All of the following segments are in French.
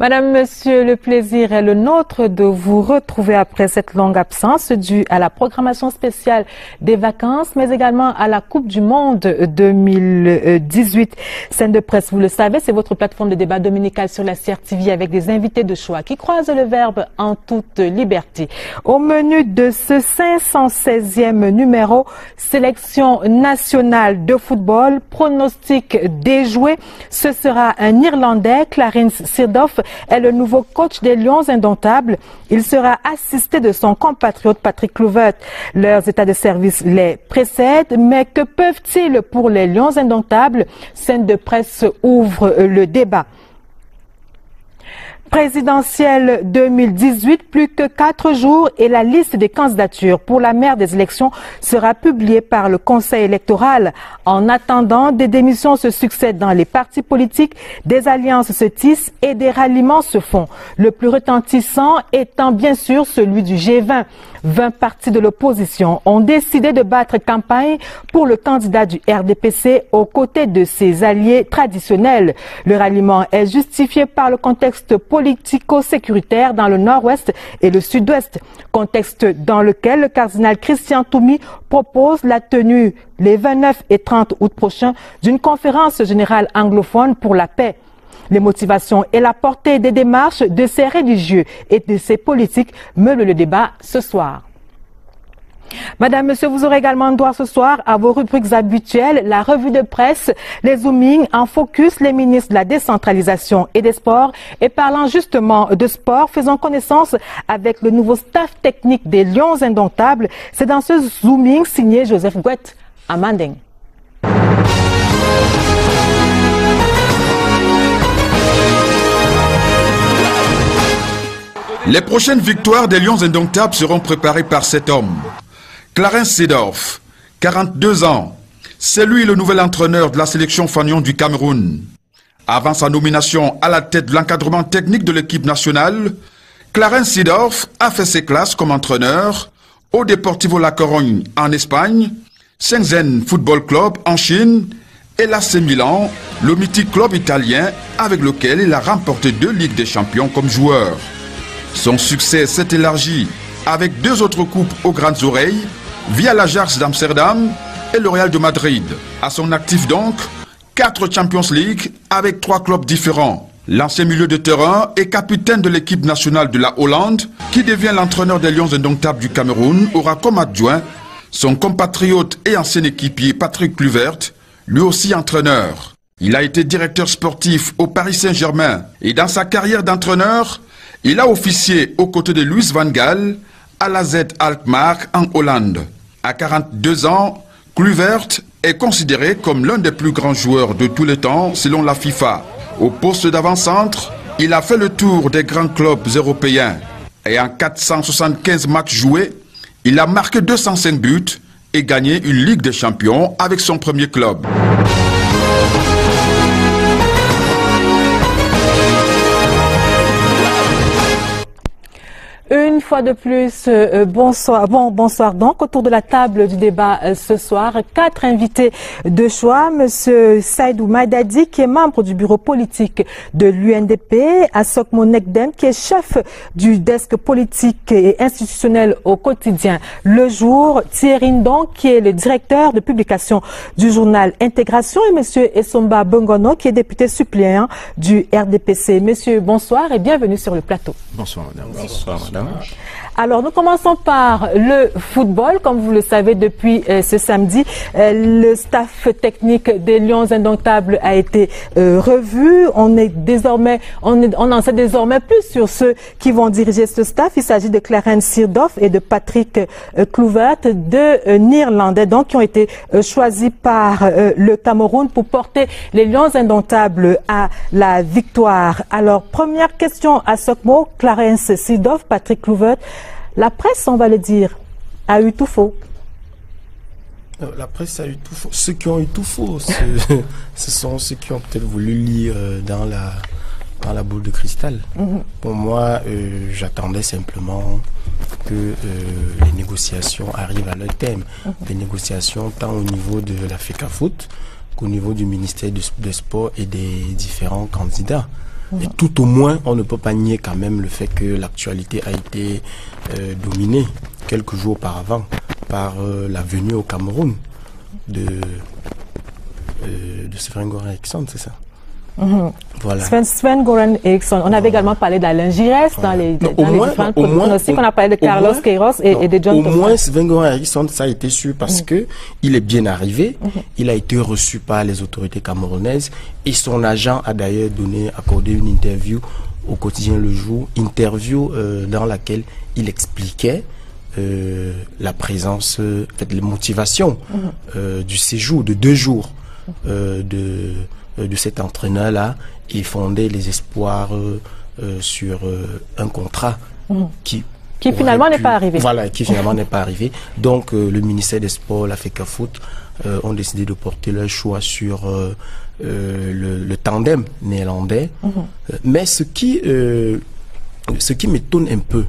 Madame, Monsieur, le plaisir est le nôtre de vous retrouver après cette longue absence due à la programmation spéciale des vacances, mais également à la Coupe du Monde 2018. Scène de presse, vous le savez, c'est votre plateforme de débat dominical sur la CRTV avec des invités de choix qui croisent le verbe en toute liberté. Au menu de ce 516e numéro, sélection nationale de football, pronostic déjoué, ce sera un Irlandais, Clarence Seedorf, est le nouveau coach des Lions Indomptables. Il sera assisté de son compatriote Patrick Kluivert. Leurs états de service les précèdent, mais que peuvent-ils pour les Lions Indomptables? Scène de presse ouvre le débat. Présidentielle 2018, plus que 4 jours et la liste des candidatures pour la mère des élections sera publiée par le Conseil électoral. En attendant, des démissions se succèdent dans les partis politiques, des alliances se tissent et des ralliements se font. Le plus retentissant étant bien sûr celui du G20. 20 partis de l'opposition ont décidé de battre campagne pour le candidat du RDPC aux côtés de ses alliés traditionnels. Le ralliement est justifié par le contexte politico-sécuritaire dans le nord-ouest et le sud-ouest, contexte dans lequel le cardinal Christian Toumi propose la tenue les 29 et 30 août prochains d'une conférence générale anglophone pour la paix. Les motivations et la portée des démarches de ces religieux et de ces politiques meublent le débat ce soir. Madame, Monsieur, vous aurez également droit ce soir à vos rubriques habituelles, la revue de presse, les zoomings en focus, les ministres de la décentralisation et des sports. Et parlant justement de sport, faisons connaissance avec le nouveau staff technique des Lions Indomptables. C'est dans ce zooming signé Joseph Gouet à Manding. Les prochaines victoires des Lions Indomptables seront préparées par cet homme. Clarence Seedorf, 42 ans. C'est lui le nouvel entraîneur de la sélection fanion du Cameroun. Avant sa nomination à la tête de l'encadrement technique de l'équipe nationale, Clarence Seedorf a fait ses classes comme entraîneur au Deportivo La Corogne en Espagne, Shenzhen Football Club en Chine et l'AC Milan, le mythique club italien avec lequel il a remporté 2 Ligues des Champions comme joueur. Son succès s'est élargi avec 2 autres coupes aux grandes oreilles via l'Ajax d'Amsterdam et le Real de Madrid. À son actif donc, 4 Champions League avec 3 clubs différents. L'ancien milieu de terrain et capitaine de l'équipe nationale de la Hollande, qui devient l'entraîneur des Lions Indomptables du Cameroun, aura comme adjoint son compatriote et ancien équipier Patrick Kluivert, lui aussi entraîneur. Il a été directeur sportif au Paris Saint-Germain et dans sa carrière d'entraîneur, il a officié aux côtés de Louis van Gaal à l'AZ Alkmaar en Hollande. À 42 ans, Kluivert est considéré comme l'un des plus grands joueurs de tous les temps selon la FIFA. Au poste d'avant-centre, il a fait le tour des grands clubs européens. Et en 475 matchs joués, il a marqué 205 buts et gagné une Ligue des Champions avec son premier club. Une fois de plus, bonsoir donc. Autour de la table du débat ce soir, 4 invités de choix. Monsieur Saïdou Maïdadi, qui est membre du bureau politique de l'UNDP, Asokmo Nekdem, qui est chef du desk politique et institutionnel au quotidien Le Jour, Thierry Ndong, qui est le directeur de publication du journal Intégration, et monsieur Essomba Bongono, qui est député suppléant du RDPC. Messieurs, bonsoir et bienvenue sur le plateau. Bonsoir madame. Bonsoir madame. Alors, nous commençons par le football. Comme vous le savez, depuis ce samedi, le staff technique des Lions Indomptables a été revu. On en sait désormais plus sur ceux qui vont diriger ce staff. Il s'agit de Clarence Seedorf et de Patrick Kluivert, 2 Néerlandais donc qui ont été choisis par le Cameroun pour porter les Lions Indomptables à la victoire. Alors, première question à Sokmo, Clarence Seedorf, Patrick Kluivert. La presse, on va le dire, a eu tout faux. La presse a eu tout faux. Ceux qui ont eu tout faux, ce sont ceux qui ont peut-être voulu lire dans la boule de cristal. Pour moi, j'attendais simplement que les négociations arrivent à leur thème. Des négociations tant au niveau de la FECAFOOT qu'au niveau du ministère des Sports et des différents candidats. Et tout au moins, on ne peut pas nier quand même le fait que l'actualité a été dominée quelques jours auparavant par la venue au Cameroun de Sven-Goran Eriksson, c'est ça? Voilà. Sven-Goran Eriksson. On avait également parlé d'Alain Giresse dans les différents pronostics. On a parlé de Carlos Queiroz et de John Thomas. Au moins, Sven-Goran Eriksson, ça a été sûr parce que il est bien arrivé. Il a été reçu par les autorités camerounaises et son agent a d'ailleurs accordé une interview au quotidien Le Jour, interview dans laquelle il expliquait la présence, les motivations du séjour de 2 jours de cet entraîneur-là et fondait les espoirs sur un contrat qui finalement n'est pas arrivé. Voilà, qui finalement n'est pas arrivé. Donc le ministère des Sports, la FECAFOOT ont décidé de porter leur choix sur le tandem néerlandais. Mais ce qui m'étonne un peu,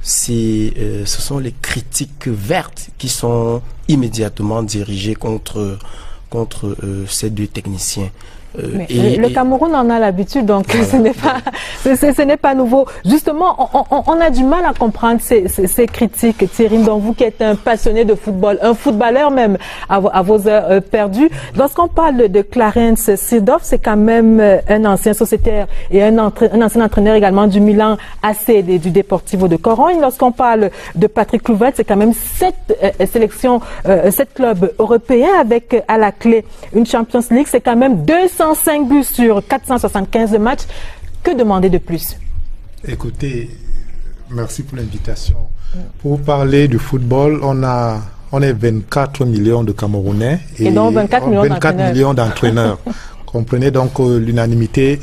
ce sont les critiques vertes qui sont immédiatement dirigées contre ces 2 techniciens. Le Cameroun en a l'habitude, donc voilà. ce n'est pas nouveau. Justement, on a du mal à comprendre ces critiques, Thierry, donc vous qui êtes un passionné de football, un footballeur même à vos heures perdues. Lorsqu'on parle de Clarence Seedorf, c'est quand même un ancien sociétaire et un ancien entraîneur également du Milan AC et du Deportivo de Corogne. Lorsqu'on parle de Patrick Kluivert, c'est quand même 7 clubs européens avec à la clé une Champions League, c'est quand même 205 buts sur 475 matchs. Que demander de plus? Écoutez, merci pour l'invitation. Pour parler du football, on est 24 millions de Camerounais et donc 24 millions d'entraîneurs. Comprenez donc que l'unanimité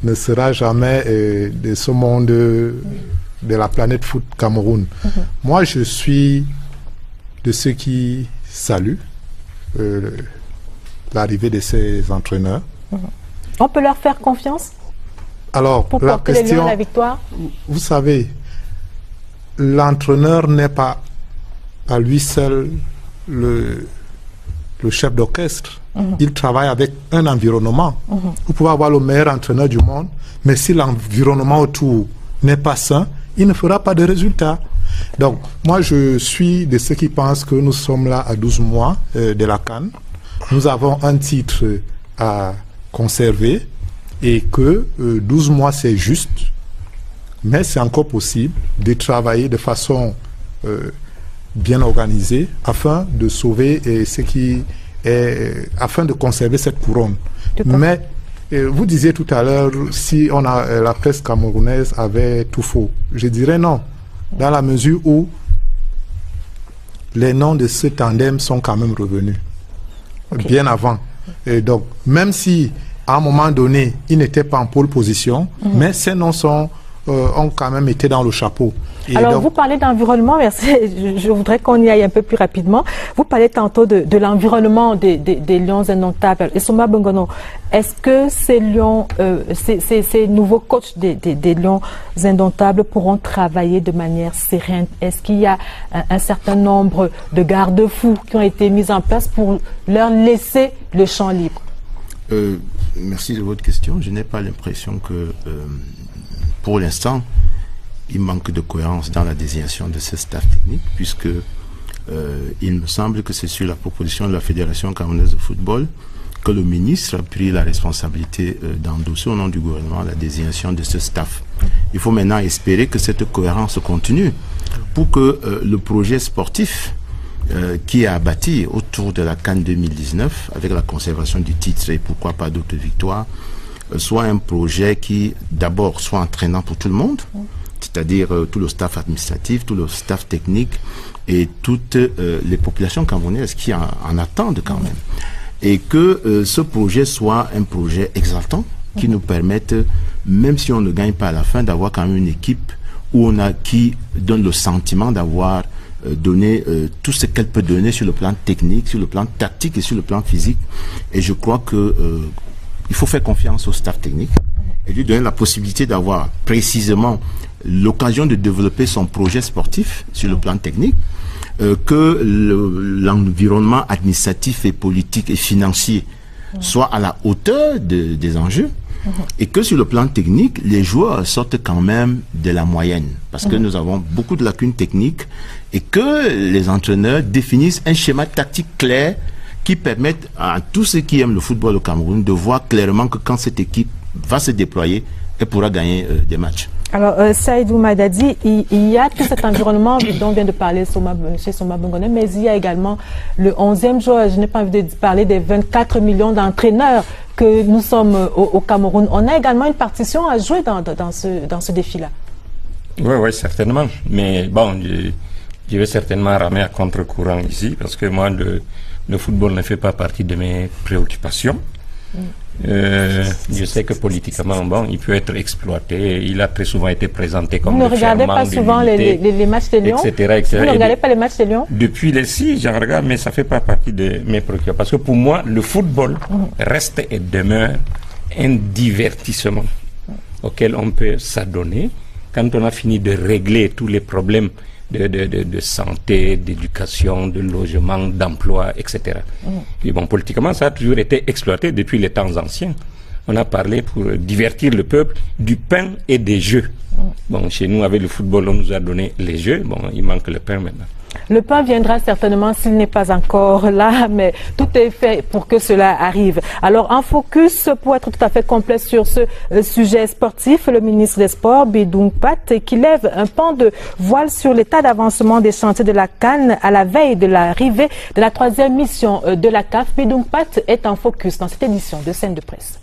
ne sera jamais de ce monde de la planète foot Cameroun. Moi, je suis de ceux qui saluent l'arrivée de ces entraîneurs. On peut leur faire confiance? Alors, pour la porter question, les Lions à la victoire? Vous savez, l'entraîneur n'est pas à lui seul le chef d'orchestre. Il travaille avec un environnement. Vous pouvez avoir le meilleur entraîneur du monde, mais si l'environnement autour n'est pas sain, il ne fera pas de résultats. Donc, moi, je suis de ceux qui pensent que nous sommes là à 12 mois de la CAN. Nous avons un titre à conserver et que 12 mois c'est juste, mais c'est encore possible de travailler de façon bien organisée afin de sauver afin de conserver cette couronne. Mais vous disiez tout à l'heure si la presse camerounaise avait tout faux. Je dirais non, dans la mesure où les noms de ce tandem sont quand même revenus bien avant. Et donc, même si à un moment donné, ils n'étaient pas en pole position, mais ces noms ont quand même été dans le chapeau. Et alors, donc, vous parlez d'environnement, merci. Je voudrais qu'on y aille un peu plus rapidement. Vous parlez tantôt de l'environnement des Lions indomptables. Et Souma Bongono, est-ce que ces nouveaux coachs des Lions indomptables pourront travailler de manière sereine? Est-ce qu'il y a un certain nombre de garde-fous qui ont été mis en place pour leur laisser le champ libre? Merci de votre question. Je n'ai pas l'impression que, pour l'instant, il manque de cohérence dans la désignation de ce staff technique, puisque il me semble que c'est sur la proposition de la Fédération camerounaise de football que le ministre a pris la responsabilité d'endosser au nom du gouvernement la désignation de ce staff. Il faut maintenant espérer que cette cohérence continue pour que le projet sportif qui est abattu autour de la CAN 2019, avec la conservation du titre et pourquoi pas d'autres victoires, soit un projet qui d'abord soit entraînant pour tout le monde, c'est-à-dire tout le staff administratif, tout le staff technique et toutes les populations camerounaises qui en attendent quand même. Et que ce projet soit un projet exaltant qui nous permette, même si on ne gagne pas à la fin, d'avoir quand même une équipe qui donne le sentiment d'avoir donné tout ce qu'elle peut donner sur le plan technique, sur le plan tactique et sur le plan physique. Et je crois que il faut faire confiance au staff technique et lui donner la possibilité d'avoir précisément l'occasion de développer son projet sportif sur le plan technique, que l'environnement administratif et politique et financier soit à la hauteur des enjeux Et que sur le plan technique, les joueurs sortent quand même de la moyenne. Parce que nous avons beaucoup de lacunes techniques et que les entraîneurs définissent un schéma tactique clair qui permette à tous ceux qui aiment le football au Cameroun de voir clairement que quand cette équipe va se déployer, elle pourra gagner des matchs. Alors, Saïdou Maïdadi, il y a tout cet environnement dont vient de parler M. Soma Bongone, mais il y a également le 11e joueur. Je n'ai pas envie de parler des 24 millions d'entraîneurs que nous sommes au Cameroun. On a également une partition à jouer dans ce défi-là. Oui, certainement. Mais bon, je vais certainement ramer à contre-courant ici, parce que moi, le football ne fait pas partie de mes préoccupations. Je sais que politiquement, bon, il peut être exploité. Il a très souvent été présenté comme le ferment de l'unité. Vous ne regardez pas souvent les matchs de Lyon, etc. Vous ne regardez pas les matchs de Lyon? Depuis les 6, j'en regarde, mais ça ne fait pas partie de mes préoccupations. Parce que pour moi, le football reste et demeure un divertissement auquel on peut s'adonner quand on a fini de régler tous les problèmes de santé, d'éducation, de logement, d'emploi, etc. Et bon, politiquement, ça a toujours été exploité depuis les temps anciens. On a parlé pour divertir le peuple du pain et des jeux. Bon, chez nous, avec le football, on nous a donné les jeux. Bon, il manque le pain maintenant. Le pain viendra certainement s'il n'est pas encore là, mais tout est fait pour que cela arrive. Alors, en focus, pour être tout à fait complet sur ce sujet sportif, le ministre des Sports, Bidoum Pat, qui lève un pan de voile sur l'état d'avancement des chantiers de la CAN à la veille de l'arrivée de la 3e mission de la CAF. Bidoum Pat est en focus dans cette édition de Scène de Presse.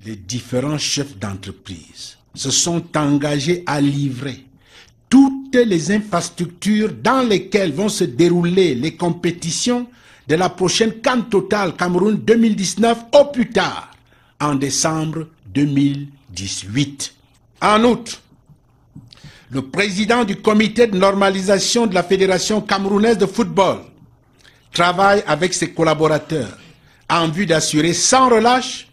Les différents chefs d'entreprise se sont engagés à livrer toutes les infrastructures dans lesquelles vont se dérouler les compétitions de la prochaine CAN Total Cameroun 2019 au plus tard en décembre 2018. En outre, le président du comité de normalisation de la Fédération camerounaise de football travaille avec ses collaborateurs en vue d'assurer sans relâche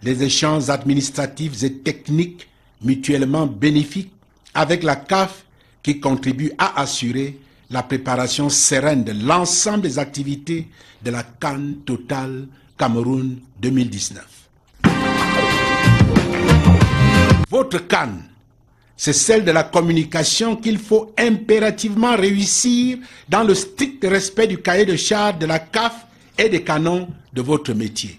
les échanges administratifs et techniques mutuellement bénéfiques avec la CAF qui contribue à assurer la préparation sereine de l'ensemble des activités de la CAN Total Cameroun 2019. Votre CAN, c'est celle de la communication qu'il faut impérativement réussir dans le strict respect du cahier de charges de la CAF et des canons de votre métier.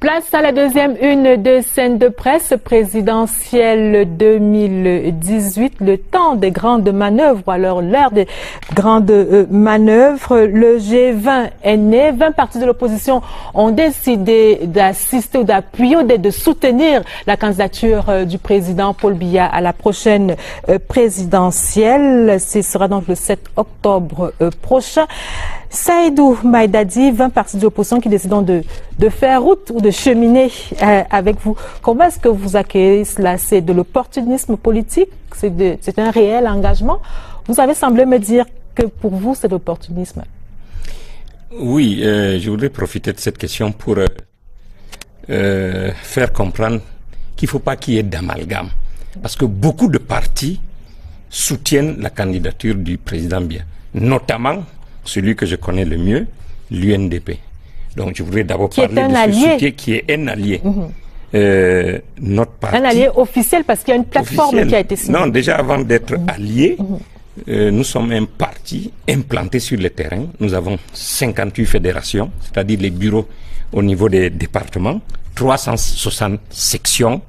Place à la deuxième une de Scène de Presse présidentielle 2018, le temps des grandes manœuvres. Alors l'heure des grandes manœuvres, le G20 est né. 20 partis de l'opposition ont décidé d'assister ou d'appuyer ou de soutenir la candidature du président Paul Biya à la prochaine présidentielle. Ce sera donc le 7 octobre prochain. Saïdou Maïdadi, 20 partis de l'opposition qui décident de faire route ou de cheminer avec vous. Comment est-ce que vous accueillez cela? C'est de l'opportunisme politique? C'est un réel engagement? Vous avez semblé me dire que pour vous, c'est de l'opportunisme. Oui, je voudrais profiter de cette question pour faire comprendre qu'il ne faut pas qu'il y ait d'amalgame. Parce que beaucoup de partis soutiennent la candidature du président Biya, notamment celui que je connais le mieux, l'UNDP. Donc je voudrais d'abord parler de ce soutien qui est un allié. Notre parti, un allié officiel parce qu'il y a une plateforme qui a été signée. Non, déjà avant d'être allié, nous sommes un parti implanté sur le terrain. Nous avons 58 fédérations, c'est-à-dire les bureaux au niveau des départements, 360 sections,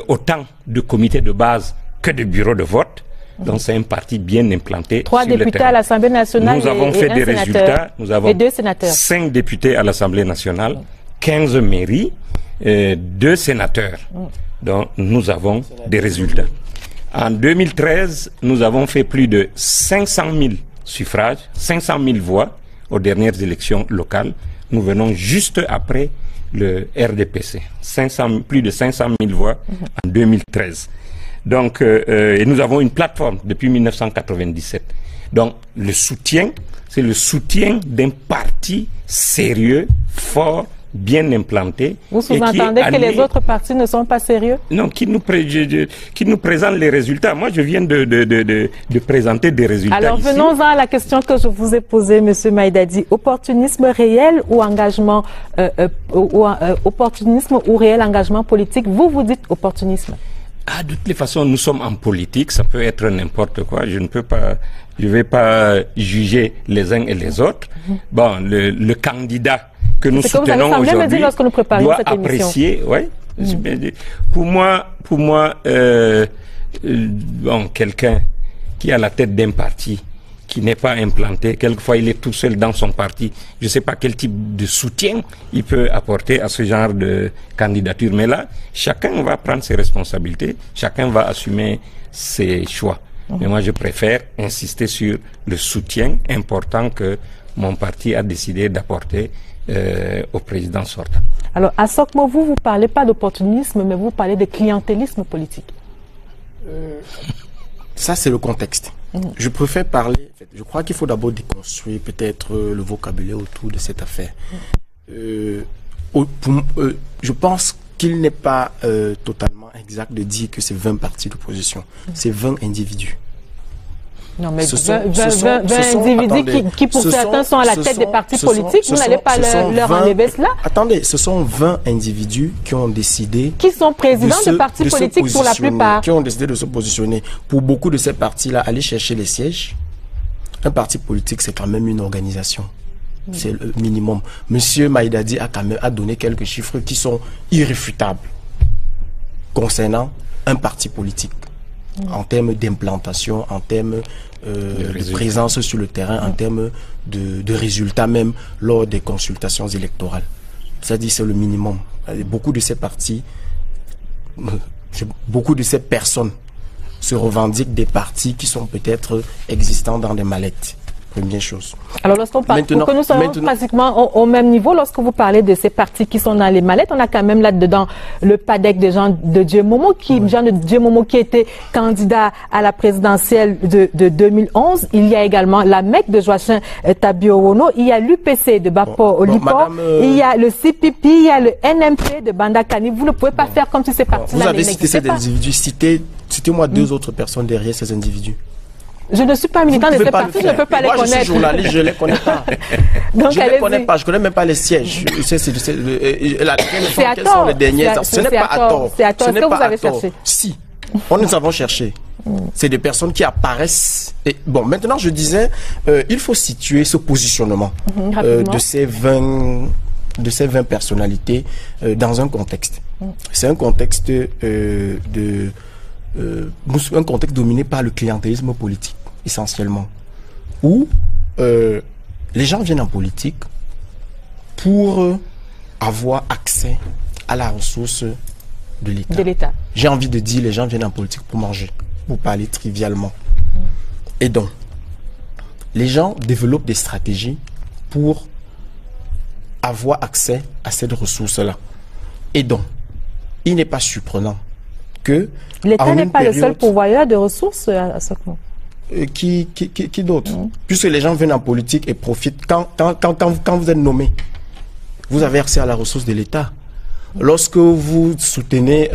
autant de comités de base que de bureaux de vote. Donc c'est un parti bien implanté. 3 députés à l'Assemblée nationale. Nous avons fait des résultats. Nous avons 2 sénateurs. 5 députés à l'Assemblée nationale, 15 mairies, 2 sénateurs. Donc nous avons des résultats. En 2013, nous avons fait plus de 500 000 suffrages, 500 000 voix aux dernières élections locales. Nous venons juste après le RDPC. Plus de 500 000 voix en 2013. Donc, et nous avons une plateforme depuis 1997. Donc, le soutien, c'est le soutien d'un parti sérieux, fort, bien implanté. Vous sous-entendez que les autres partis ne sont pas sérieux? Non, qui nous présentent les résultats. Moi, je viens de présenter des résultats. Alors, venons-en à la question que je vous ai posée, M. Maïdadi. Opportunisme réel ou engagement, opportunisme ou réel engagement politique? Vous dites opportunisme. Ah, de toutes les façons, nous sommes en politique, ça peut être n'importe quoi. Je ne vais pas juger les uns et les autres. Bon, le candidat que nous soutenons aujourd'hui doit apprécier. Ouais. Pour moi, bon, quelqu'un qui est à la tête d'un parti, qui n'est pas implanté, quelquefois il est tout seul dans son parti. Je ne sais pas quel type de soutien il peut apporter à ce genre de candidature. Mais là, chacun va prendre ses responsabilités, chacun va assumer ses choix. Mais moi, je préfère insister sur le soutien important que mon parti a décidé d'apporter au président sortant. Alors, à Sokmo, vous ne parlez pas d'opportunisme, mais vous parlez de clientélisme politique. Ça, c'est le contexte. Je préfère parler... Je crois qu'il faut d'abord déconstruire peut-être le vocabulaire autour de cette affaire. Je pense qu'il n'est pas totalement exact de dire que c'est 20 partis d'opposition. C'est 20 individus. Non, mais 20 individus qui pour certains sont à la tête des partis politiques, vous n'allez pas leur enlever cela? Attendez, ce sont 20 individus qui ont décidé... Qui sont présidents de partis politiques pour la plupart. Qui ont décidé de se positionner. Pour beaucoup de ces partis-là, aller chercher les sièges, un parti politique, c'est quand même une organisation. C'est le minimum. Monsieur Maïdadi a quand même donné quelques chiffres qui sont irréfutables concernant un parti politique. En termes d'implantation, en termes de présence sur le terrain, en termes de résultats même lors des consultations électorales. C'est-à-dire c'est le minimum. Beaucoup de ces partis, beaucoup de ces personnes se revendiquent des partis qui sont peut-être existants dans des mallettes. Première chose. Alors, lorsqu'on parle, pour que nous soyons pratiquement au même niveau, lorsque vous parlez de ces partis qui sont dans les mallettes, on a quand même là-dedans le PADEC de Jean de Dieu Momo, Jean de Dieu Momo qui était candidat à la présidentielle de 2011. Il y a également la MEC de Joachim Tabiowono. Il y a l'UPC de Bapo Olipo. Il y a le CPP, il y a le NMP de Bandakani. Vous ne pouvez pas faire comme si ces partis-là vous avez cité ces individus. Citez-moi deux autres personnes derrière ces individus. Je ne suis pas militant de ces partis, je ne peux pas les connaître. Moi, je suis journaliste, je ne les connais pas. Donc, je ne les connais pas, je ne connais même pas les sièges. Quels sont les derniers? Ce n'est pas à tort. C'est à tort. Est-ce que vous avez cherché? Si, nous avons cherché. C'est des personnes qui apparaissent. Et bon, maintenant, je disais, il faut situer ce positionnement de ces 20 personnalités dans un contexte. C'est un contexte un contexte dominé par le clientélisme politique, essentiellement, où les gens viennent en politique pour avoir accès à la ressource de l'État. J'ai envie de dire, les gens viennent en politique pour manger, pour parler trivialement. Et donc, les gens développent des stratégies pour avoir accès à cette ressource-là. Et donc, il n'est pas surprenant que l'État n'est pas le seul pourvoyeur de ressources à ce moment. Qui d'autre? Puisque les gens viennent en politique et profitent. Quand vous êtes nommé, vous avez accès à la ressource de l'État. Lorsque vous soutenez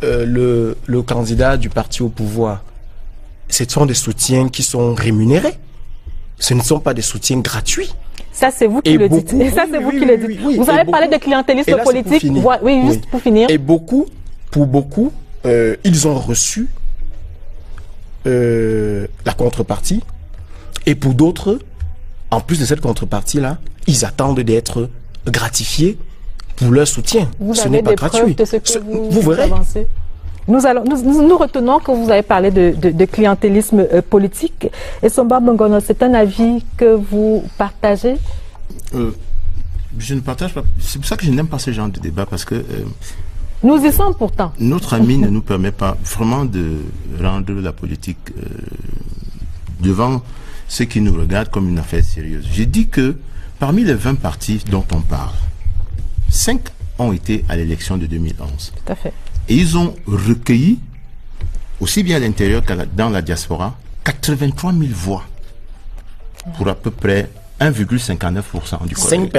le candidat du parti au pouvoir, ce sont des soutiens qui sont rémunérés. Ce ne sont pas des soutiens gratuits. Ça, c'est vous qui le dites. Ça, c'est vous qui le dites. Vous avez parlé de clientélisme politique. Oui, juste pour finir. Et pour beaucoup, ils ont reçu la contrepartie. Et pour d'autres, en plus de cette contrepartie-là, ils attendent d'être gratifiés pour leur soutien. Ce n'est pas gratuit. Vous verrez. Nous retenons que vous avez parlé de clientélisme politique. Et Somba Bongono, c'est un avis que vous partagez? Je ne partage pas. C'est pour ça que je n'aime pas ce genre de débat, parce que nous y sommes pourtant. Notre ami ne nous permet pas vraiment de rendre la politique devant ceux qui nous regardent comme une affaire sérieuse. J'ai dit que parmi les 20 partis dont on parle, 5 ont été à l'élection de 2011. Tout à fait. Et ils ont recueilli, aussi bien à l'intérieur que dans la diaspora, 83 000 voix pour à peu près 1,59% du collège.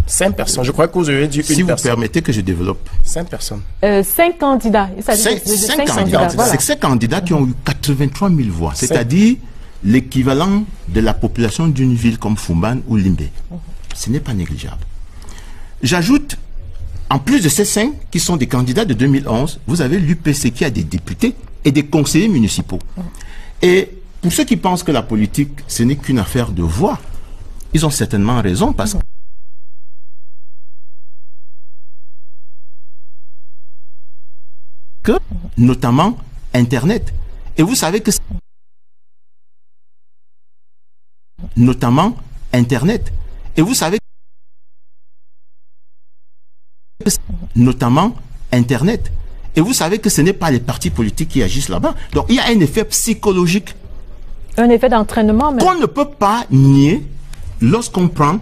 5 personnes. Je crois que vous avez dit si vous permettez que je développe. 5 personnes. 5 candidats. 5 candidats. Voilà. C'est 5 candidats qui ont eu 83 000 voix. C'est-à-dire l'équivalent de la population d'une ville comme Fumban ou Limbé. Ce n'est pas négligeable. J'ajoute, en plus de ces 5 qui sont des candidats de 2011, vous avez l'UPC qui a des députés et des conseillers municipaux. Et pour ceux qui pensent que la politique, ce n'est qu'une affaire de voix, ils ont certainement raison parce que, notamment, Internet. Et vous savez que... Notamment, Internet. Et vous savez... Notamment, Internet. Et vous savez que ce n'est pas les partis politiques qui agissent là-bas. Donc, il y a un effet psychologique. Un effet d'entraînement, mais... qu'on ne peut pas nier lorsqu'on prend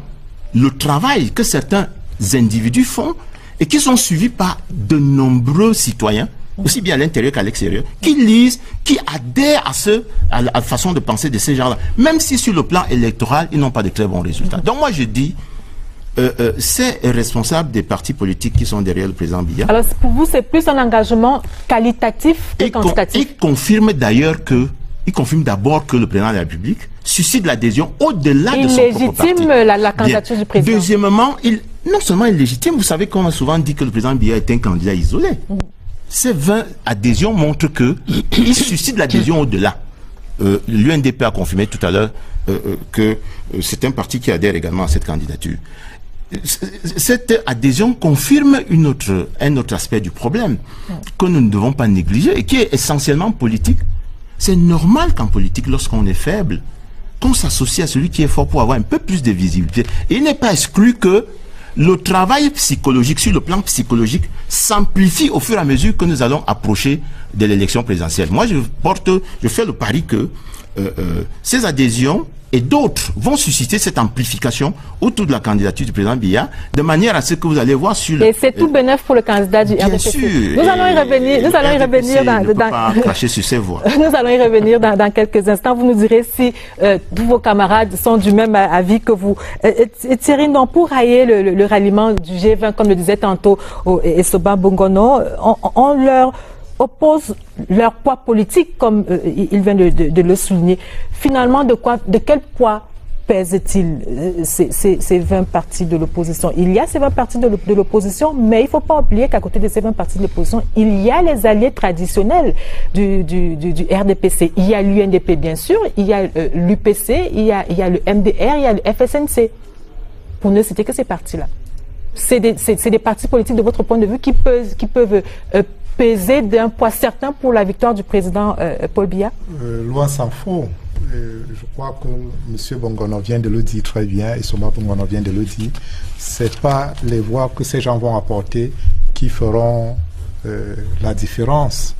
le travail que certains individus font et qui sont suivis par de nombreux citoyens, aussi bien à l'intérieur qu'à l'extérieur, qui lisent, qui adhèrent à la façon de penser de ces gens-là, même si sur le plan électoral, ils n'ont pas de très bons résultats. Donc moi je dis, c'est responsable des partis politiques qui sont derrière le président Biya. Alors pour vous, c'est plus un engagement qualitatif que quantitatif. Il confirme d'ailleurs que, il confirme d'abord que le président de la République suscite l'adhésion au-delà de son propre parti. Il légitime la candidature du président. Deuxièmement, non seulement il légitime, vous savez qu'on a souvent dit que le président Biya est un candidat isolé. Ces 20 adhésions montrent qu'il suscite l'adhésion au-delà. L'UNDP a confirmé tout à l'heure que c'est un parti qui adhère également à cette candidature. Cette adhésion confirme un autre aspect du problème que nous ne devons pas négliger et qui est essentiellement politique. C'est normal qu'en politique, lorsqu'on est faible, qu'on s'associe à celui qui est fort pour avoir un peu plus de visibilité. Et il n'est pas exclu que le travail psychologique, sur le plan psychologique, s'amplifie au fur et à mesure que nous allons approcher de l'élection présidentielle. Moi, je fais le pari que ces adhésions et d'autres vont susciter cette amplification autour de la candidature du président Biya, de manière à ce que vous allez voir sur le... Et c'est tout bénéf pour le candidat du RDPC. Bien sûr. Nous allons y revenir. Nous allons y revenir pas cracher sur ses voix. Nous allons y revenir dans quelques instants. Vous nous direz si tous vos camarades sont du même avis que vous. Thierry, non, pour railler le ralliement du G20, comme le disait tantôt Essoba Bongono, on leur oppose leur poids politique, comme il vient de le souligner. Finalement, de quel poids pèsent-ils ces 20 partis de l'opposition? Il y a ces 20 partis de l'opposition, mais il ne faut pas oublier qu'à côté de ces 20 partis de l'opposition, il y a les alliés traditionnels du RDPC. Il y a l'UNDP, bien sûr, il y a l'UPC, il y a le MDR, il y a le FSNC, pour ne citer que ces partis-là. C'est des partis politiques, de votre point de vue, qui peuvent peser d'un poids certain pour la victoire du président Paul Biya? Loin s'en faut. Je crois que M. Bongono vient de le dire très bien, et Soma Bongono vient de le dire. Ce n'est pas les voix que ces gens vont apporter qui feront la différence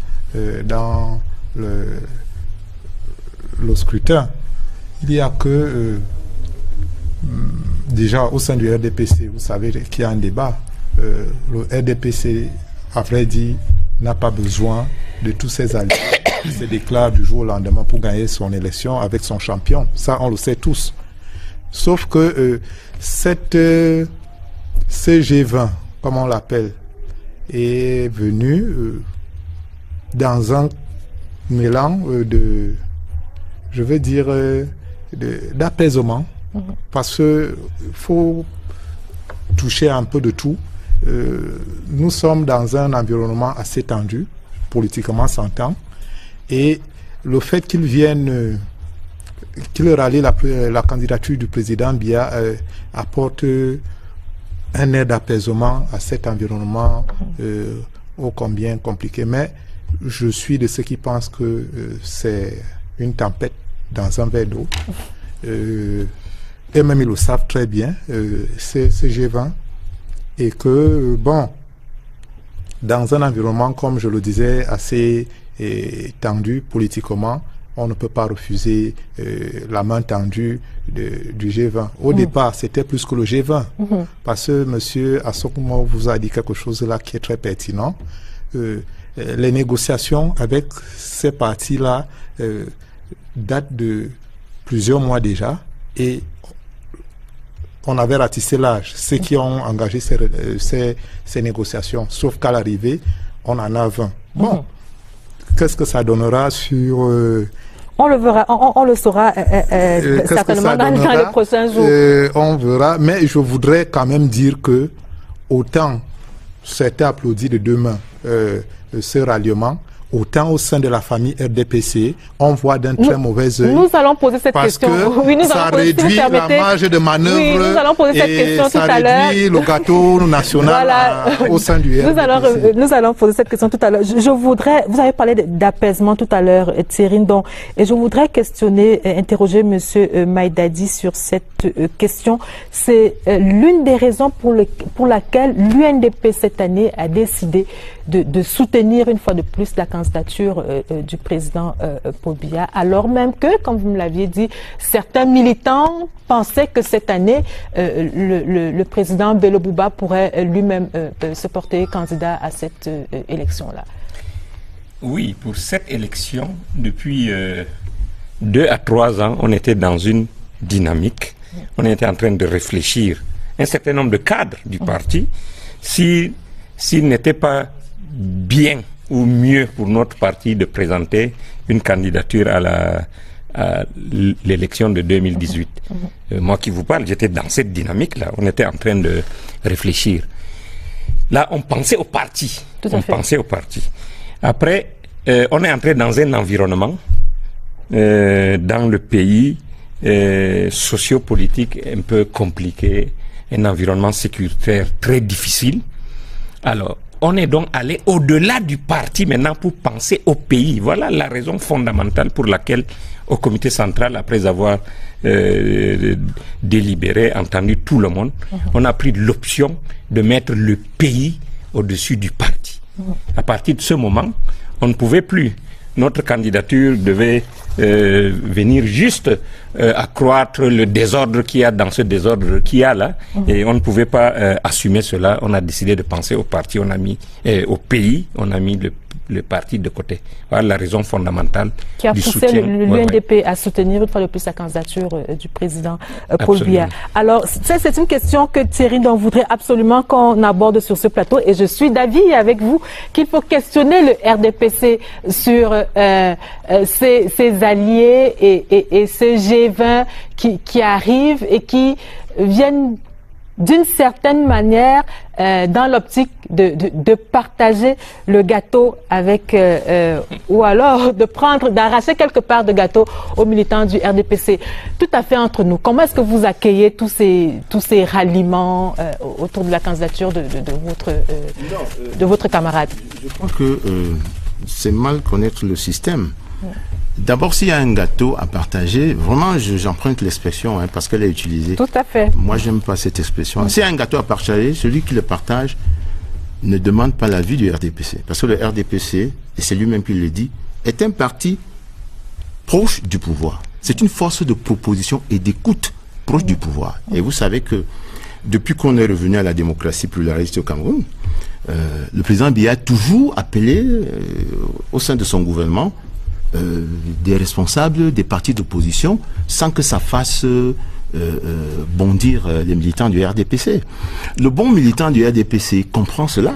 dans le scrutin. Il n'y a que, déjà au sein du RDPC, vous savez qu'il y a un débat. Le RDPC, à vrai dire, n'a pas besoin de tous ces alliés qui se déclarent du jour au lendemain pour gagner son élection avec son champion. Ça, on le sait tous. Sauf que ce G20, comme on l'appelle, est venu dans un mélange d'apaisement, parce qu'il faut toucher un peu de tout. Nous sommes dans un environnement assez tendu, politiquement s'entend, et le fait qu'ils viennent, qu'ils rallient la candidature du président Biya apporte un air d'apaisement à cet environnement ô combien compliqué. Mais je suis de ceux qui pensent que c'est une tempête dans un verre d'eau. Et même ils le savent très bien, c'est G20. Et que, bon, dans un environnement, comme je le disais, assez tendu politiquement, on ne peut pas refuser la main tendue du G20. Au départ, c'était plus que le G20, parce que M. Assokumo vous a dit quelque chose là qui est très pertinent. Les négociations avec ces partis-là datent de plusieurs mois déjà, et on avait ratissé l'âge, ceux qui ont engagé ces négociations, sauf qu'à l'arrivée, on en a 20. Bon, qu'est-ce que ça donnera sur... on le verra, on le saura certainement dans les prochains jours. On verra, mais je voudrais quand même dire que autant c'était applaudi de deux mains ce ralliement, autant au sein de la famille RDPC, on voit d'un très mauvais œil. Nous allons poser cette question. Oui, nous ça réduit la marge de manœuvre. Oui, nous allons poser cette question tout à l'heure. Ça réduit le gâteau national au sein du RDPC. Nous allons poser cette question tout à l'heure. Je voudrais, vous avez parlé d'apaisement tout à l'heure, Thierry, et je voudrais interroger Monsieur Maïdadi sur cette question. C'est l'une des raisons pour laquelle l'UNDP cette année a décidé de soutenir une fois de plus la candidature du président Paul Biya, alors même que, comme vous me l'aviez dit, certains militants pensaient que cette année, le président Bello Bouba pourrait lui-même se porter candidat à cette élection-là. Oui, pour cette élection, depuis 2 à 3 ans, on était dans une dynamique. On était en train de réfléchir. Un certain nombre de cadres du parti, s'il n'était pas bien ou mieux pour notre parti de présenter une candidature à l'élection de 2018. Moi qui vous parle, j'étais dans cette dynamique-là. On était en train de réfléchir. Là, on pensait au parti. Pensait au parti. Après, on est entré dans un environnement dans le pays sociopolitique un peu compliqué, un environnement sécuritaire très difficile. Alors, on est donc allé au-delà du parti maintenant pour penser au pays. Voilà la raison fondamentale pour laquelle, au comité central, après avoir délibéré, entendu tout le monde, on a pris l'option de mettre le pays au-dessus du parti. À partir de ce moment, on ne pouvait plus. Notre candidature devait venir juste accroître le désordre qu'il y a dans ce désordre qu'il y a là, et on ne pouvait pas assumer cela. On a décidé de penser au parti, on a mis au pays, on a mis le parti de côté. Voilà la raison fondamentale qui a poussé l'UNDP à soutenir une fois de plus la candidature du président Paul Biya. Alors, c'est une question que Thierry voudrait absolument qu'on aborde sur ce plateau, et je suis d'avis avec vous qu'il faut questionner le RDPC sur ses alliés et ce G20 qui arrivent et qui viennent d'une certaine manière dans l'optique de partager le gâteau avec ou alors d'arracher quelque part de gâteau aux militants du RDPC. Tout à fait entre nous. Comment est-ce que vous accueillez tous ces ralliements autour de la candidature de votre camarade? Je pense que c'est mal connaître le système. D'abord, s'il y a un gâteau à partager, vraiment, j'emprunte l'expression parce qu'elle est utilisée. Tout à fait. Moi, j'aime pas cette expression. S'il y a un gâteau à partager, celui qui le partage ne demande pas l'avis du RDPC. Parce que le RDPC, et c'est lui-même qui le dit, est un parti proche du pouvoir. C'est une force de proposition et d'écoute proche du pouvoir. Et vous savez que depuis qu'on est revenu à la démocratie pluraliste au Cameroun, le président Biya a toujours appelé au sein de son gouvernement des responsables des partis d'opposition sans que ça fasse bondir les militants du RDPC. Le bon militant du RDPC comprend cela.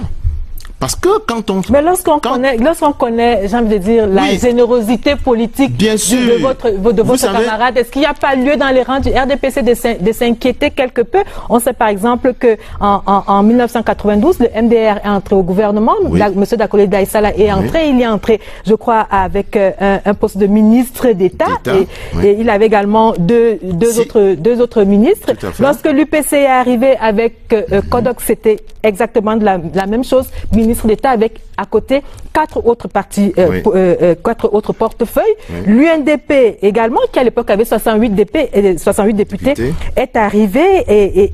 Parce que quand on... Mais lorsqu'on connaît, j'ai envie de dire, la générosité politique de votre camarade, est-ce qu'il n'y a pas lieu dans les rangs du RDPC de s'inquiéter quelque peu? On sait par exemple que en 1992, le MDR est entré au gouvernement. M. Dakolé Daïsala est entré. Il est entré, je crois, avec un poste de ministre d'État. Et il avait également deux autres ministres. Lorsque l'UPC est arrivé avec Kodok, c'était exactement la même chose. Ministre d'État avec à côté 4 autres partis, 4 autres portefeuilles. L'UNDP également, qui à l'époque avait 68 députés, est arrivé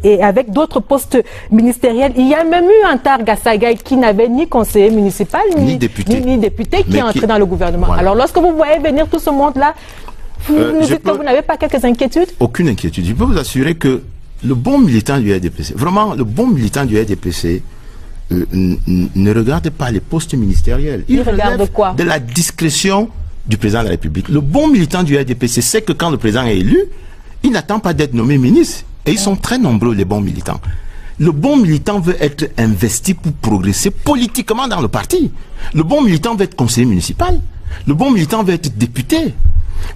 et avec d'autres postes ministériels. Il y a même eu Antar Gassagay qui n'avait ni conseiller municipal ni député qui est entré dans le gouvernement. Voilà. Alors lorsque vous voyez venir tout ce monde-là, vous nous dites que vous n'avez pas quelques inquiétudes? Aucune inquiétude. Je peux vous assurer que le bon militant du RDPC, vraiment le bon militant du RDPC, ne regarde pas les postes ministériels. Il regarde quoi? De la discrétion du président de la République. Le bon militant du RDPC sait que quand le président est élu, il n'attend pas d'être nommé ministre. Et ils sont très nombreux, les bons militants. Le bon militant veut être investi pour progresser politiquement dans le parti. Le bon militant veut être conseiller municipal. Le bon militant veut être député.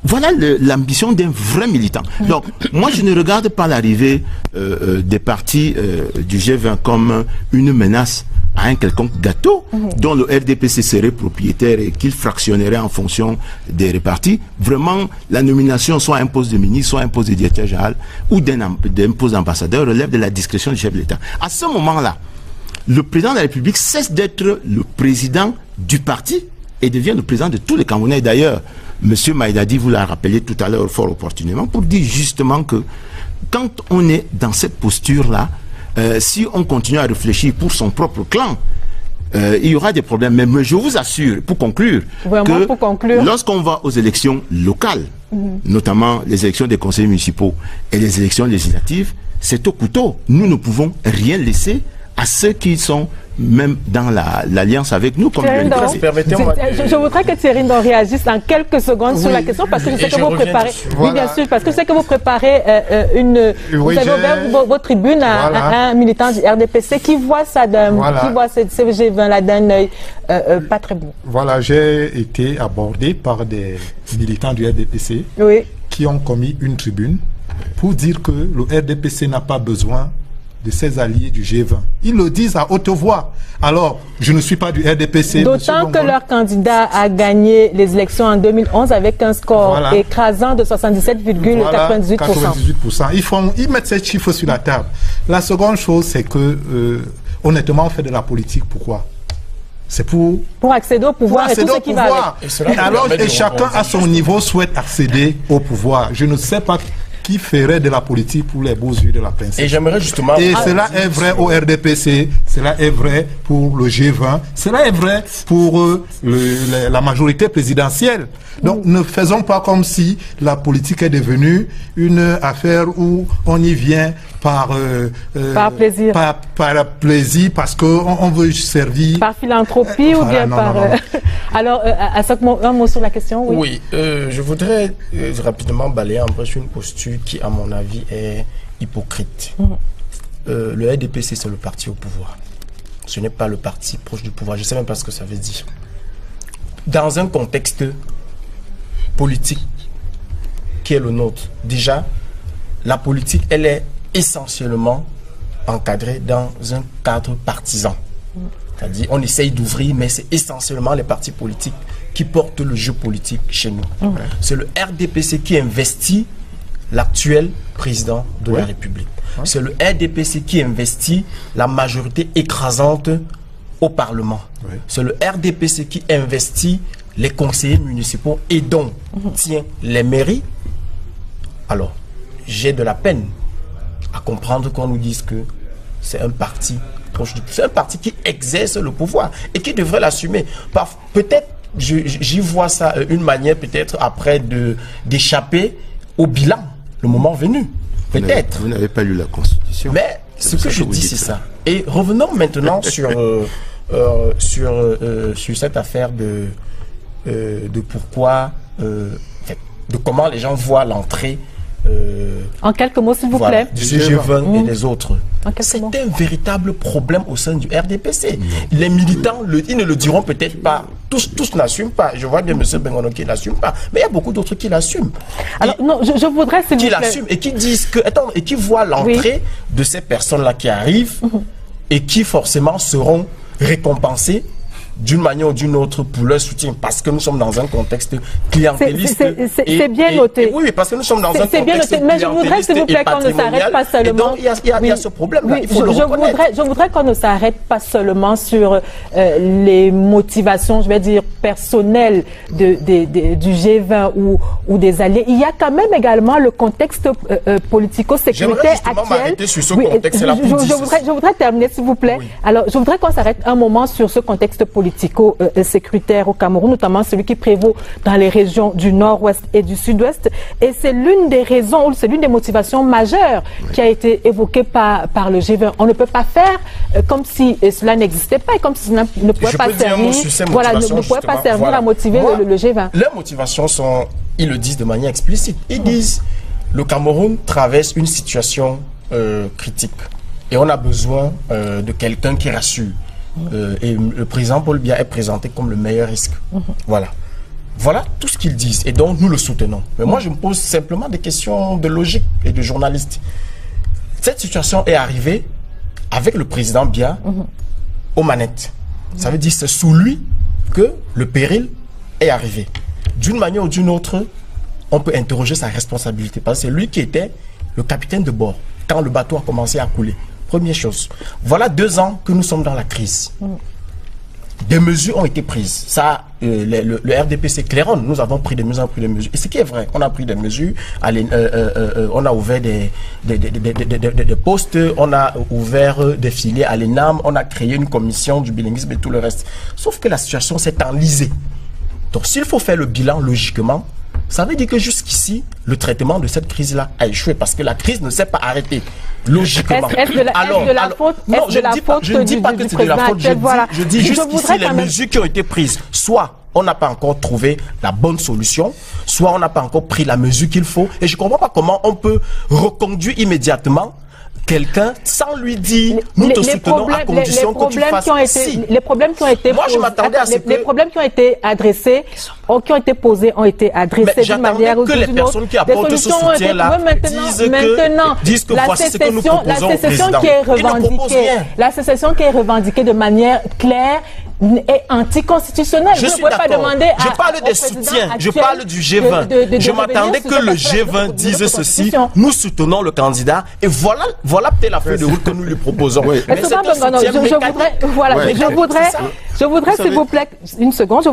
Voilà l'ambition d'un vrai militant. Donc, moi, je ne regarde pas l'arrivée des partis du G20 comme une menace à un quelconque gâteau dont le RDPC serait propriétaire et qu'il fractionnerait en fonction des répartis. Vraiment, la nomination soit un poste de ministre, soit un poste de directeur général ou d'un poste d'ambassadeur relève de la discrétion du chef de l'État. À ce moment-là, le président de la République cesse d'être le président du parti et devient le président de tous les Camerounais. D'ailleurs, M. Maïdadi vous l'a rappelé tout à l'heure fort opportunément pour dire justement que quand on est dans cette posture-là, si on continue à réfléchir pour son propre clan, il y aura des problèmes. Mais je vous assure, pour conclure, que lorsqu'on va aux élections locales, notamment les élections des conseils municipaux et les élections législatives, c'est au couteau. Nous ne pouvons rien laisser à ceux qui sont même dans l'alliance avec nous. Comme je voudrais que Thierry Ndong réagisse en quelques secondes sur la question, parce que je sais que vous préparez. Oui, bien sûr, parce que je sais que vous préparez vous avez ouvert vos tribunes à un militant du RDPC qui voit ça qui voit ce G20-là d'un œil pas très bon. Voilà, j'ai été abordé par des militants du RDPC qui ont commis une tribune pour dire que le RDPC n'a pas besoin de ses alliés du G20. Ils le disent à haute voix. Alors, je ne suis pas du RDPC. D'autant que leur candidat a gagné les élections en 2011 avec un score écrasant de 77,98%. Ils mettent ces chiffres sur la table. La seconde chose, c'est que, honnêtement, on fait de la politique. Pourquoi? C'est pour accéder au pouvoir et tout ce qui va avec. Et chacun à son niveau souhaite accéder au pouvoir. Je ne sais pas qui ferait de la politique pour les beaux yeux de la princesse. Et j'aimerais justement... Et cela est vrai au RDPC, cela est vrai pour le G20, cela est vrai pour la majorité présidentielle. Donc ne faisons pas comme si la politique est devenue une affaire où on y vient par plaisir. Par plaisir, parce qu'on veut servir. Par philanthropie ou bien par... Alors, un mot sur la question, oui. Je voudrais rapidement balayer en brèche une posture qui, à mon avis, est hypocrite. Le RDPC, c'est le parti au pouvoir. Ce n'est pas le parti proche du pouvoir. Je ne sais même pas ce que ça veut dire. Dans un contexte politique qui est le nôtre, déjà, la politique, elle est essentiellement encadrée dans un cadre partisan. C'est-à-dire, on essaye d'ouvrir, mais c'est essentiellement les partis politiques qui portent le jeu politique chez nous. C'est le RDPC qui investit l'actuel président de la République. C'est le RDPC qui investit la majorité écrasante au Parlement. C'est le RDPC qui investit les conseillers municipaux et donc tient les mairies. Alors, j'ai de la peine à comprendre qu'on nous dise que c'est un parti proche du pouvoir. C'est un parti qui exerce le pouvoir et qui devrait l'assumer. Peut-être, j'y vois ça une manière peut-être après d'échapper au bilan, le moment venu. Peut-être. Vous n'avez pas lu la Constitution. Mais ce que je dis, c'est ça. Et revenons maintenant sur cette affaire de pourquoi, de comment les gens voient l'entrée en quelques mots, s'il vous plaît, du G20 et les autres. C'est un véritable problème au sein du RDPC. Les militants, ils ne le diront peut-être pas. Tous n'assument pas. Je vois bien M. Bengono qui n'assume pas. Mais il y a beaucoup d'autres qui l'assument. Alors, non, je voudrais... Qui l'assument et qui disent que... Attends, et qui voient l'entrée de ces personnes-là qui arrivent et qui forcément seront récompensées d'une manière ou d'une autre pour leur soutien, parce que nous sommes dans un contexte clientéliste. C'est bien noté. Oui, parce que nous sommes dans un contexte clientéliste. Mais je voudrais, s'il vous plaît, qu'on ne s'arrête pas seulement... Il y a ce problème-là, il faut le reconnaître. Je voudrais qu'on ne s'arrête pas seulement sur les motivations, je vais dire, personnelles du G20 ou des alliés. Il y a quand même également le contexte politico-sécuritaire actuel. Sur ce contexte-là je voudrais terminer, s'il vous plaît. Alors, je voudrais qu'on s'arrête un moment sur ce contexte politico-sécuritaire au Cameroun, notamment celui qui prévaut dans les régions du nord-ouest et du sud-ouest. Et c'est l'une des raisons, c'est l'une des motivations majeures qui a été évoquée par le G20. On ne peut pas faire comme si cela n'existait pas et comme si cela ne pouvait pas servir, ne pouvait pas servir à motiver le G20. Leurs motivations sont, ils le disent de manière explicite. Ils disent, le Cameroun traverse une situation critique. Et on a besoin de quelqu'un qui rassure. Et le président Paul Biya est présenté comme le meilleur risque. Voilà. Voilà tout ce qu'ils disent. Et donc, nous le soutenons. Mais moi, je me pose simplement des questions de logique et de journaliste. Cette situation est arrivée avec le président Biya aux manettes. Ça veut dire que c'est sous lui que le péril est arrivé. D'une manière ou d'une autre, on peut interroger sa responsabilité. Parce que c'est lui qui était le capitaine de bord quand le bateau a commencé à couler. Première chose. Voilà 2 ans que nous sommes dans la crise. Des mesures ont été prises. Ça, le RDPC claironne. Nous avons pris des mesures, Et ce qui est vrai, on a pris des mesures. On a ouvert des postes, on a ouvert des filières à l'ENAM, on a créé une commission du bilinguisme et tout le reste. Sauf que la situation s'est enlisée. Donc, s'il faut faire le bilan logiquement, ça veut dire que jusqu'ici, le traitement de cette crise-là a échoué parce que la crise ne s'est pas arrêtée. Logiquement. Est-ce de la faute je ne dis pas que c'est de la faute. Je dis jusqu'ici, les mesures qui ont été prises, soit on n'a pas encore trouvé la bonne solution, soit on n'a pas encore pris la mesure qu'il faut. Et je ne comprends pas comment on peut reconduire immédiatement quelqu'un sans lui dire nous te soutenons à condition que tu fasses les problèmes qui ont été moi je m'attendais à ce que les problèmes qui ont été adressés qui ont été posés ont été adressés d'une manière ou d'une autre. Que les personnes qui apportent ce soutien là disent que voici ce que nous proposons au président. La sécession qui est revendiquée de manière claire est anticonstitutionnelle. Je suis d'accord. Je parle des soutiens, je parle du G20. Je m'attendais que le G20 dise ceci, nous soutenons le candidat et voilà peut-être la feuille de route que nous lui proposons. Oui. Je voudrais s'il vous plaît, une seconde, qu'on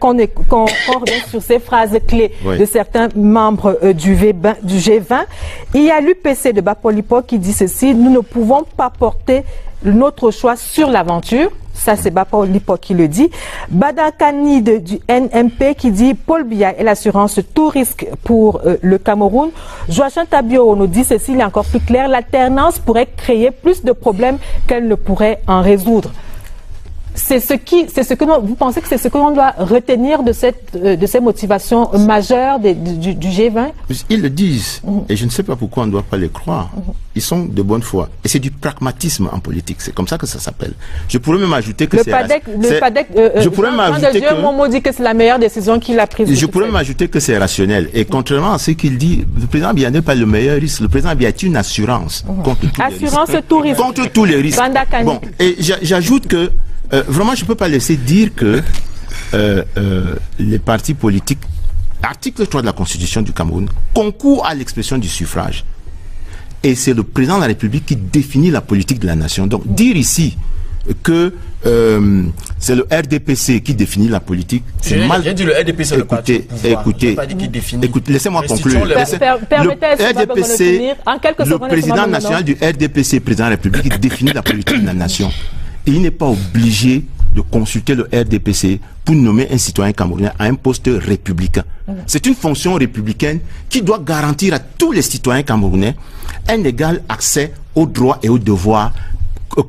revienne sur ces phrases clés de certains membres du G20. Il y a l'UPC de Bapaulipo qui dit ceci, nous ne pouvons pas porter notre choix sur l'aventure. Ça, c'est Bapaulipo qui le dit. Badakani du NMP qui dit Paul Biya et l'assurance tout risque pour le Cameroun. Joachim Tabio nous dit ceci, il est encore plus clair. L'alternance pourrait créer plus de problèmes qu'elle ne pourrait en résoudre. Vous pensez que c'est ce que l'on doit retenir de ces motivations majeures du G20? Ils le disent, et je ne sais pas pourquoi on ne doit pas les croire. Ils sont de bonne foi. Et c'est du pragmatisme en politique, c'est comme ça que ça s'appelle. Je pourrais même ajouter que Momo dit que c'est la meilleure décision qu'il a prise. Je pourrais même ajouter que c'est rationnel. Et contrairement à ce qu'il dit, le président Biya n'est pas le meilleur risque. Le président Biya est une assurance contre tous les risques. Contre tous les risques. Bon, et j'ajoute que vraiment, je ne peux pas laisser dire que les partis politiques, article 3 de la Constitution du Cameroun, concourent à l'expression du suffrage. Et c'est le président de la République qui définit la politique de la nation. Donc, dire ici que c'est le RDPC qui définit la politique, c'est mal. J'ai dit le RDPC, écoutez, laissez-moi conclure. Le RDPC, le président national du RDPC, président de la République, qui définit la politique de la nation. Et il n'est pas obligé de consulter le RDPC pour nommer un citoyen camerounais à un poste républicain. C'est une fonction républicaine qui doit garantir à tous les citoyens camerounais un égal accès aux droits et aux devoirs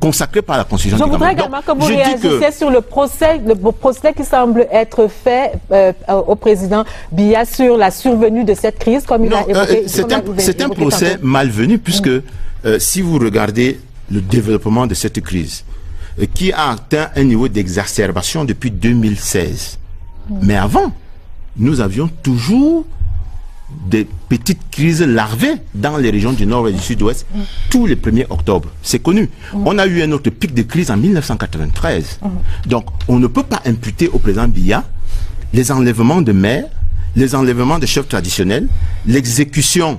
consacrés par la Constitution du Cameroun. Je voudrais également que vous réagissiez sur le procès qui semble être fait au président Biya sur la survenue de cette crise, comme il a évoqué. C'est un procès malvenu, puisque si vous regardez le développement de cette crise, qui a atteint un niveau d'exacerbation depuis 2016. Mais avant, nous avions toujours des petites crises larvées dans les régions du nord et du sud-ouest tous les 1er octobre. C'est connu. On a eu un autre pic de crise en 1993. Donc, on ne peut pas imputer au président Biya les enlèvements de maires, les enlèvements de chefs traditionnels, l'exécution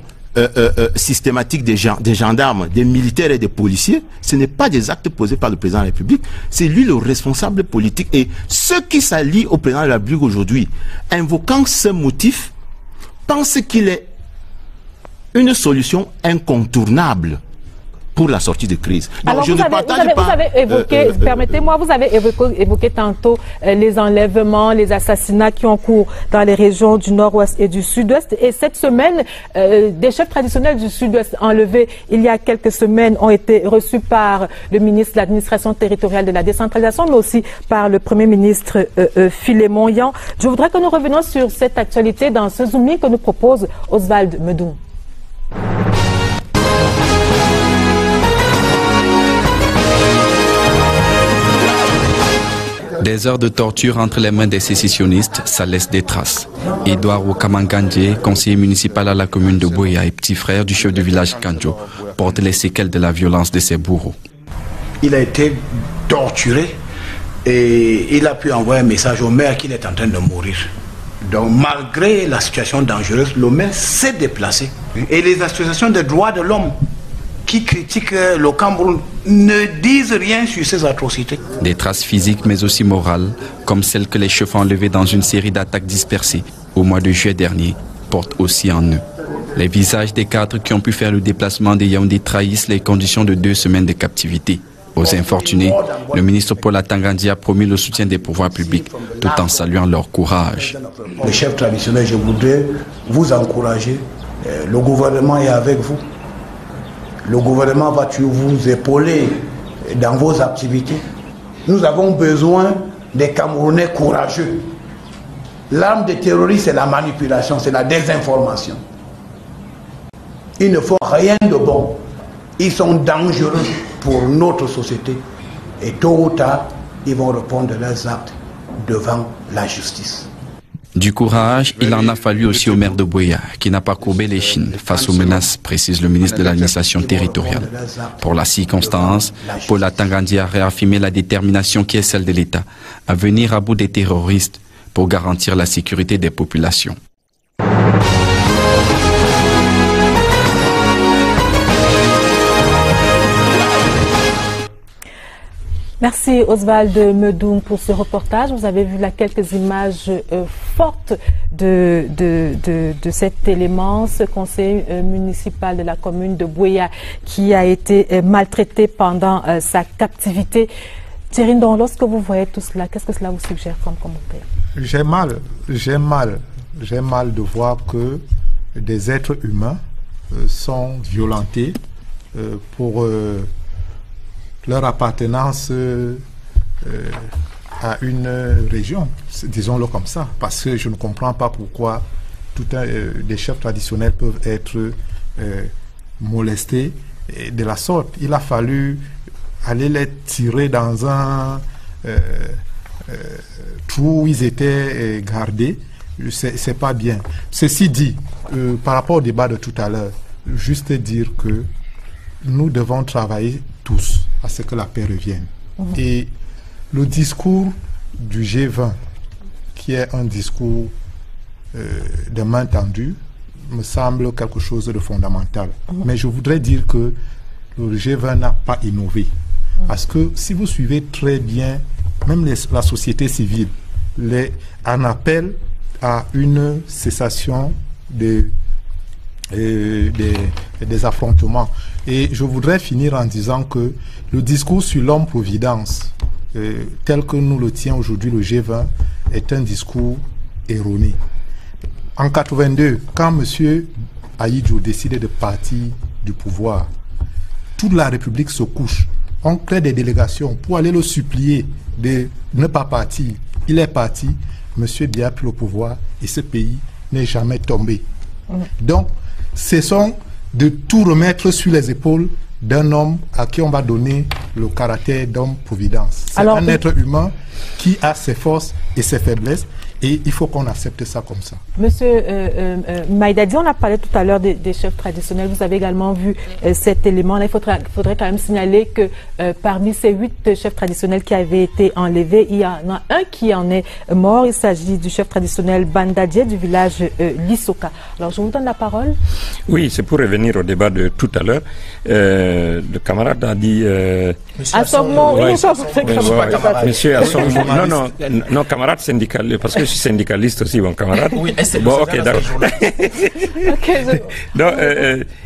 systématique des gendarmes, des militaires et des policiers. Ce n'est pas des actes posés par le président de la République, c'est lui le responsable politique. Et ceux qui s'allient au président de la République aujourd'hui, invoquant ce motif, pensent qu'il est une solution incontournable pour la sortie de crise. Donc, alors, vous avez évoqué, permettez-moi, vous avez évoqué tantôt les enlèvements, les assassinats qui ont cours dans les régions du nord-ouest et du sud-ouest. Et cette semaine, des chefs traditionnels du sud-ouest enlevés il y a quelques semaines ont été reçus par le ministre de l'administration territoriale de la décentralisation, mais aussi par le premier ministre Philémon Yan. Je voudrais que nous revenions sur cette actualité dans ce zooming que nous propose Oswald Medoun. Des heures de torture entre les mains des sécessionnistes, ça laisse des traces. Edouard Oukamangandje, conseiller municipal à la commune de Buea et petit frère du chef de village Kanjo, porte les séquelles de la violence de ses bourreaux. Il a été torturé et il a pu envoyer un message au maire qu'il est en train de mourir. Donc malgré la situation dangereuse, le maire s'est déplacé. Et les associations de droits de l'homme qui critiquent le Cameroun ne disent rien sur ces atrocités. Des traces physiques mais aussi morales, comme celles que les chefs enlevés dans une série d'attaques dispersées au mois de juillet dernier, portent aussi en eux. Les visages des cadres qui ont pu faire le déplacement des Yaoundé trahissent les conditions de 2 semaines de captivité. Aux infortunés, le ministre Paul Atangandji a promis le soutien des pouvoirs publics, tout en saluant leur courage. Les chefs traditionnels, je voudrais vous encourager. Le gouvernement est avec vous. Le gouvernement va vous épauler dans vos activités. Nous avons besoin des Camerounais courageux. L'arme des terroristes, c'est la manipulation, c'est la désinformation. Ils ne font rien de bon. Ils sont dangereux pour notre société. Et tôt ou tard, ils vont répondre de leurs actes devant la justice. Du courage, il en a fallu aussi au maire de Buea, qui n'a pas courbé les chines face aux menaces, précise le ministre de l'administration territoriale. Pour la circonstance, Paul Atangandji a réaffirmé la détermination qui est celle de l'État à venir à bout des terroristes pour garantir la sécurité des populations. Merci Oswald Medoum pour ce reportage. Vous avez vu là quelques images fortes de cet élément, ce conseil municipal de la commune de Buea qui a été maltraité pendant sa captivité. Thierry Ndong, lorsque vous voyez tout cela, qu'est-ce que cela vous suggère comme commentaire? J'ai mal de voir que des êtres humains sont violentés pour leur appartenance à une région, disons-le comme ça, parce que je ne comprends pas pourquoi des chefs traditionnels peuvent être molestés de la sorte. Il a fallu aller les tirer dans un trou où ils étaient gardés. C'est pas bien. Ceci dit, par rapport au débat de tout à l'heure, juste dire que nous devons travailler tous à ce que la paix revienne. Et le discours du G20, qui est un discours de main tendue, me semble quelque chose de fondamental. Mais je voudrais dire que le G20 n'a pas innové. Parce que si vous suivez très bien, même la société civile, en appelle à une cessation des affrontements. Et je voudrais finir en disant que le discours sur l'homme-providence, tel que nous le tient aujourd'hui le G20, est un discours erroné. En 82, quand M. Ahidjo décidait de partir du pouvoir, toute la République se couche. On crée des délégations pour aller le supplier de ne pas partir. Il est parti, M. Biya a pris le pouvoir et ce pays n'est jamais tombé. Donc, ce sont de tout remettre sur les épaules d'un homme à qui on va donner le caractère d'homme-providence. C'est un être humain qui a ses forces et ses faiblesses et il faut qu'on accepte ça comme ça. Monsieur Maïdadi, on a parlé tout à l'heure des chefs traditionnels. Vous avez également vu cet élément-là. Il faudrait quand même signaler que parmi ces 8 chefs traditionnels qui avaient été enlevés, il y en a un qui en est mort. Il s'agit du chef traditionnel Bandadje du village Lisoka. Alors, je vous donne la parole. Oui, c'est pour revenir au débat de tout à l'heure. Le camarade a dit... Monsieur Assommo, non, camarade syndical, parce que je suis syndicaliste aussi, bon camarade. Oui, bon, ok, d'accord. Donc,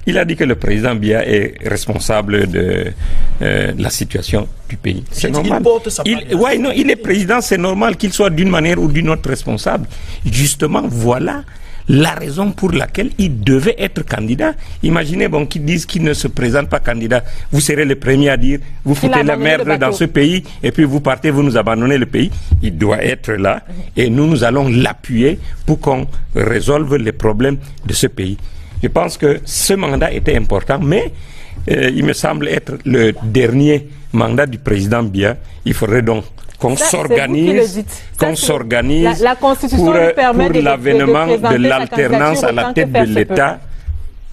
il a dit que le président Biya est responsable de la situation du pays. C'est normal. Il est président, c'est normal qu'il soit d'une manière ou d'une autre responsable. Justement, voilà la raison pour laquelle il devait être candidat. Imaginez qu'ils disent qu'il ne se présente pas candidat. Vous serez le premier à dire, vous foutez la merde dans ce pays et puis vous partez, vous nous abandonnez le pays. Il doit être là et nous allons l'appuyer pour qu'on résolve les problèmes de ce pays. Je pense que ce mandat était important, mais il me semble être le dernier mandat du président Biya, il faudrait donc qu'on s'organise pour l'avènement de l'alternance à la tête de l'État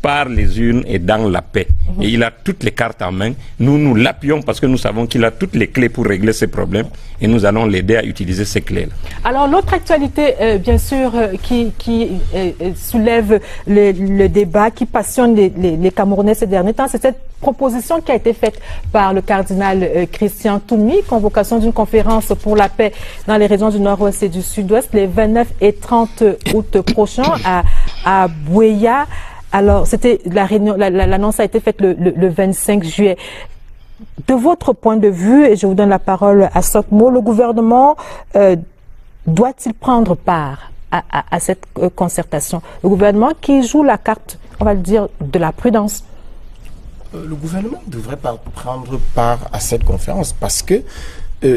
par les urnes et dans la paix. Et il a toutes les cartes en main. Nous l'appuyons parce que nous savons qu'il a toutes les clés pour régler ces problèmes et nous allons l'aider à utiliser ces clés-là. Alors l'autre actualité, bien sûr, qui soulève le débat, qui passionne les Camerounais ces derniers temps, c'est cette proposition qui a été faite par le cardinal Christian Toumi, convocation d'une conférence pour la paix dans les régions du Nord-Ouest et du Sud-Ouest les 29 et 30 août prochains à Buea. Alors, l'annonce a été faite le 25 juillet. De votre point de vue, et je vous donne la parole à Sokmo, le gouvernement doit-il prendre part à cette concertation? Le gouvernement qui joue la carte, on va le dire, de la prudence. Le gouvernement ne devrait pas prendre part à cette conférence parce que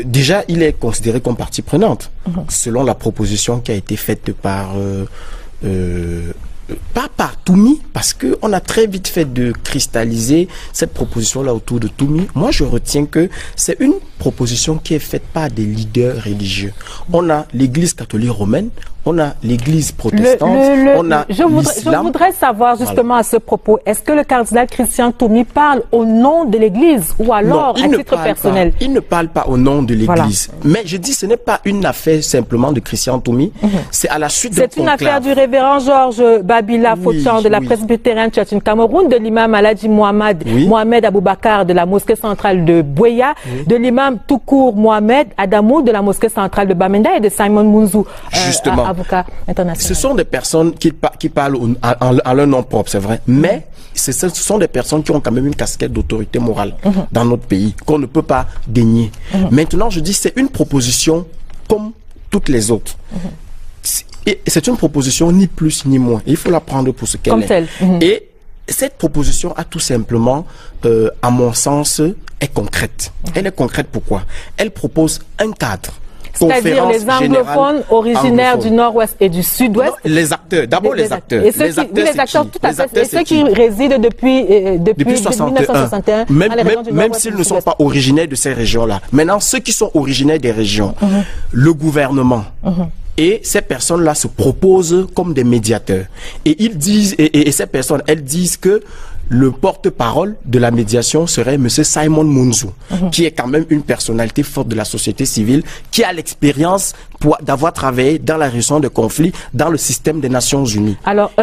déjà, il est considéré comme partie prenante, selon la proposition qui a été faite par... pas par Toumi, parce qu'on a très vite fait de cristalliser cette proposition-là autour de Toumi. Moi, je retiens que c'est une proposition qui est faite par des leaders religieux. On a l'Église catholique romaine, on a l'Église protestante, on a l'islam. Je voudrais savoir justement à ce propos, est-ce que le cardinal Christian Toumi parle au nom de l'Église ou alors à titre personnel? Il ne parle pas au nom de l'Église. Voilà. Mais je dis, ce n'est pas une affaire simplement de Christian Toumi, c'est à la suite de... C'est une affaire du révérend Georges Babila Fotian de la Presbyterian Church in Cameroun, de l'imam Aladji Mohamed Aboubakar de la mosquée centrale de Buea, de l'imam Toukour Mohamed Adamou de la mosquée centrale de Bamenda et de Simon Mounzou, avocat international. Ce sont des personnes qui parlent en leur nom propre, c'est vrai, mais ce sont des personnes qui ont quand même une casquette d'autorité morale dans notre pays, qu'on ne peut pas dénier. Maintenant, je dis, c'est une proposition comme toutes les autres. C'est une proposition ni plus ni moins. Il faut la prendre pour ce qu'elle est. Et cette proposition a tout simplement, à mon sens, est concrète. Elle est concrète pourquoi? Elle propose un cadre. C'est-à-dire les anglophones originaires du Nord-Ouest et du Sud-Ouest. Les acteurs, d'abord les acteurs. Et ceux qui résident depuis 1961, même s'ils ne sont pas originaires de ces régions-là. Maintenant, ceux qui sont originaires des régions, le gouvernement, et ces personnes-là se proposent comme des médiateurs. Et ils disent, et ces personnes, elles disent que le porte-parole de la médiation serait M. Simon Mounzou, qui est quand même une personnalité forte de la société civile, qui a l'expérience d'avoir travaillé dans la résolution de conflits dans le système des Nations Unies. Alors,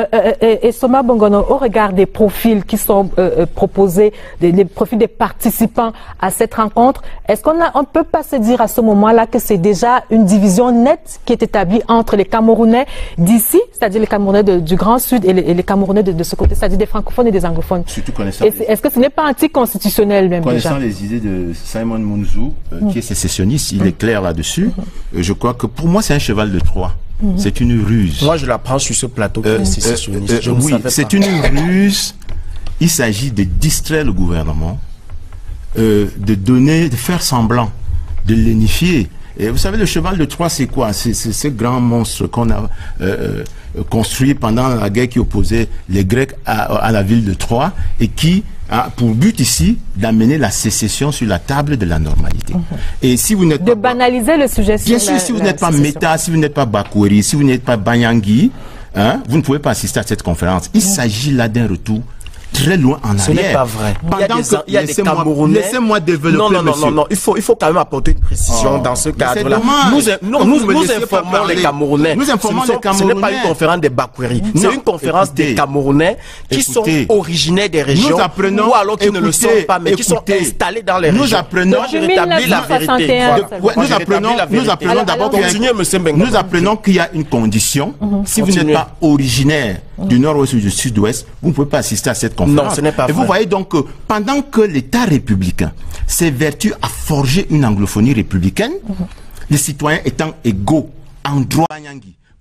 Soma Bongono, au regard des profils qui sont proposés, des profils des participants à cette rencontre, est-ce qu'on ne peut pas se dire à ce moment-là que c'est déjà une division nette qui est établie entre les Camerounais d'ici, c'est-à-dire les Camerounais du Grand Sud et les Camerounais de ce côté, c'est-à-dire des francophones et des anglophones? Est-ce que ce n'est pas anticonstitutionnel même Connaissant les idées de Simon Mounzou, qui est sécessionniste, il est clair là-dessus. Je crois que pour moi, c'est un cheval de Troie. C'est une ruse. Moi, je l'apprends sur ce plateau qui est sécessionniste. Oui, c'est une ruse. Il s'agit de distraire le gouvernement, de faire semblant, de lénifier. Et vous savez, le cheval de Troie, c'est quoi? C'est ce grand monstre qu'on a construit pendant la guerre qui opposait les Grecs à la ville de Troie et qui a pour but ici d'amener la sécession sur la table de la normalité. Et si vous n'êtes pas... banaliser le sujet. Bien sûr, si vous n'êtes pas Meta, si vous n'êtes pas Bakouri, si vous n'êtes pas Banyangui, vous ne pouvez pas assister à cette conférence. Il s'agit là d'un retour très loin en arrière. Ce n'est pas vrai. Il y a des Camerounais... Laissez-moi développer, Non, il faut quand même apporter une précision dans ce cadre-là. Nous informons les Camerounais. Ce n'est pas une conférence des Bakweri. C'est une conférence des Camerounais qui sont originaires des régions ou alors qui ne le sont pas, mais qui sont installés dans les régions. Nous apprenons... Je rétablis la vérité. Nous apprenons qu'il y a une condition. Si vous n'êtes pas originaire du Nord-Ouest ou du Sud-Ouest, vous ne pouvez pas assister à cette conférence. Non, ce n'est pas vrai. Et vous voyez donc que pendant que l'État républicain s'évertue à forger une anglophonie républicaine, les citoyens étant égaux en droit,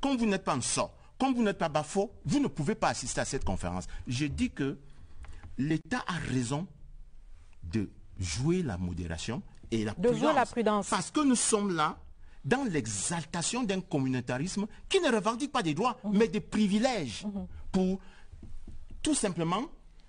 comme vous n'êtes pas en sort, comme vous n'êtes pas Bafo, vous ne pouvez pas assister à cette conférence. Je dis que l'État a raison de jouer la modération et la prudence. Parce que nous sommes là dans l'exaltation d'un communautarisme qui ne revendique pas des droits, mais des privilèges pour tout simplement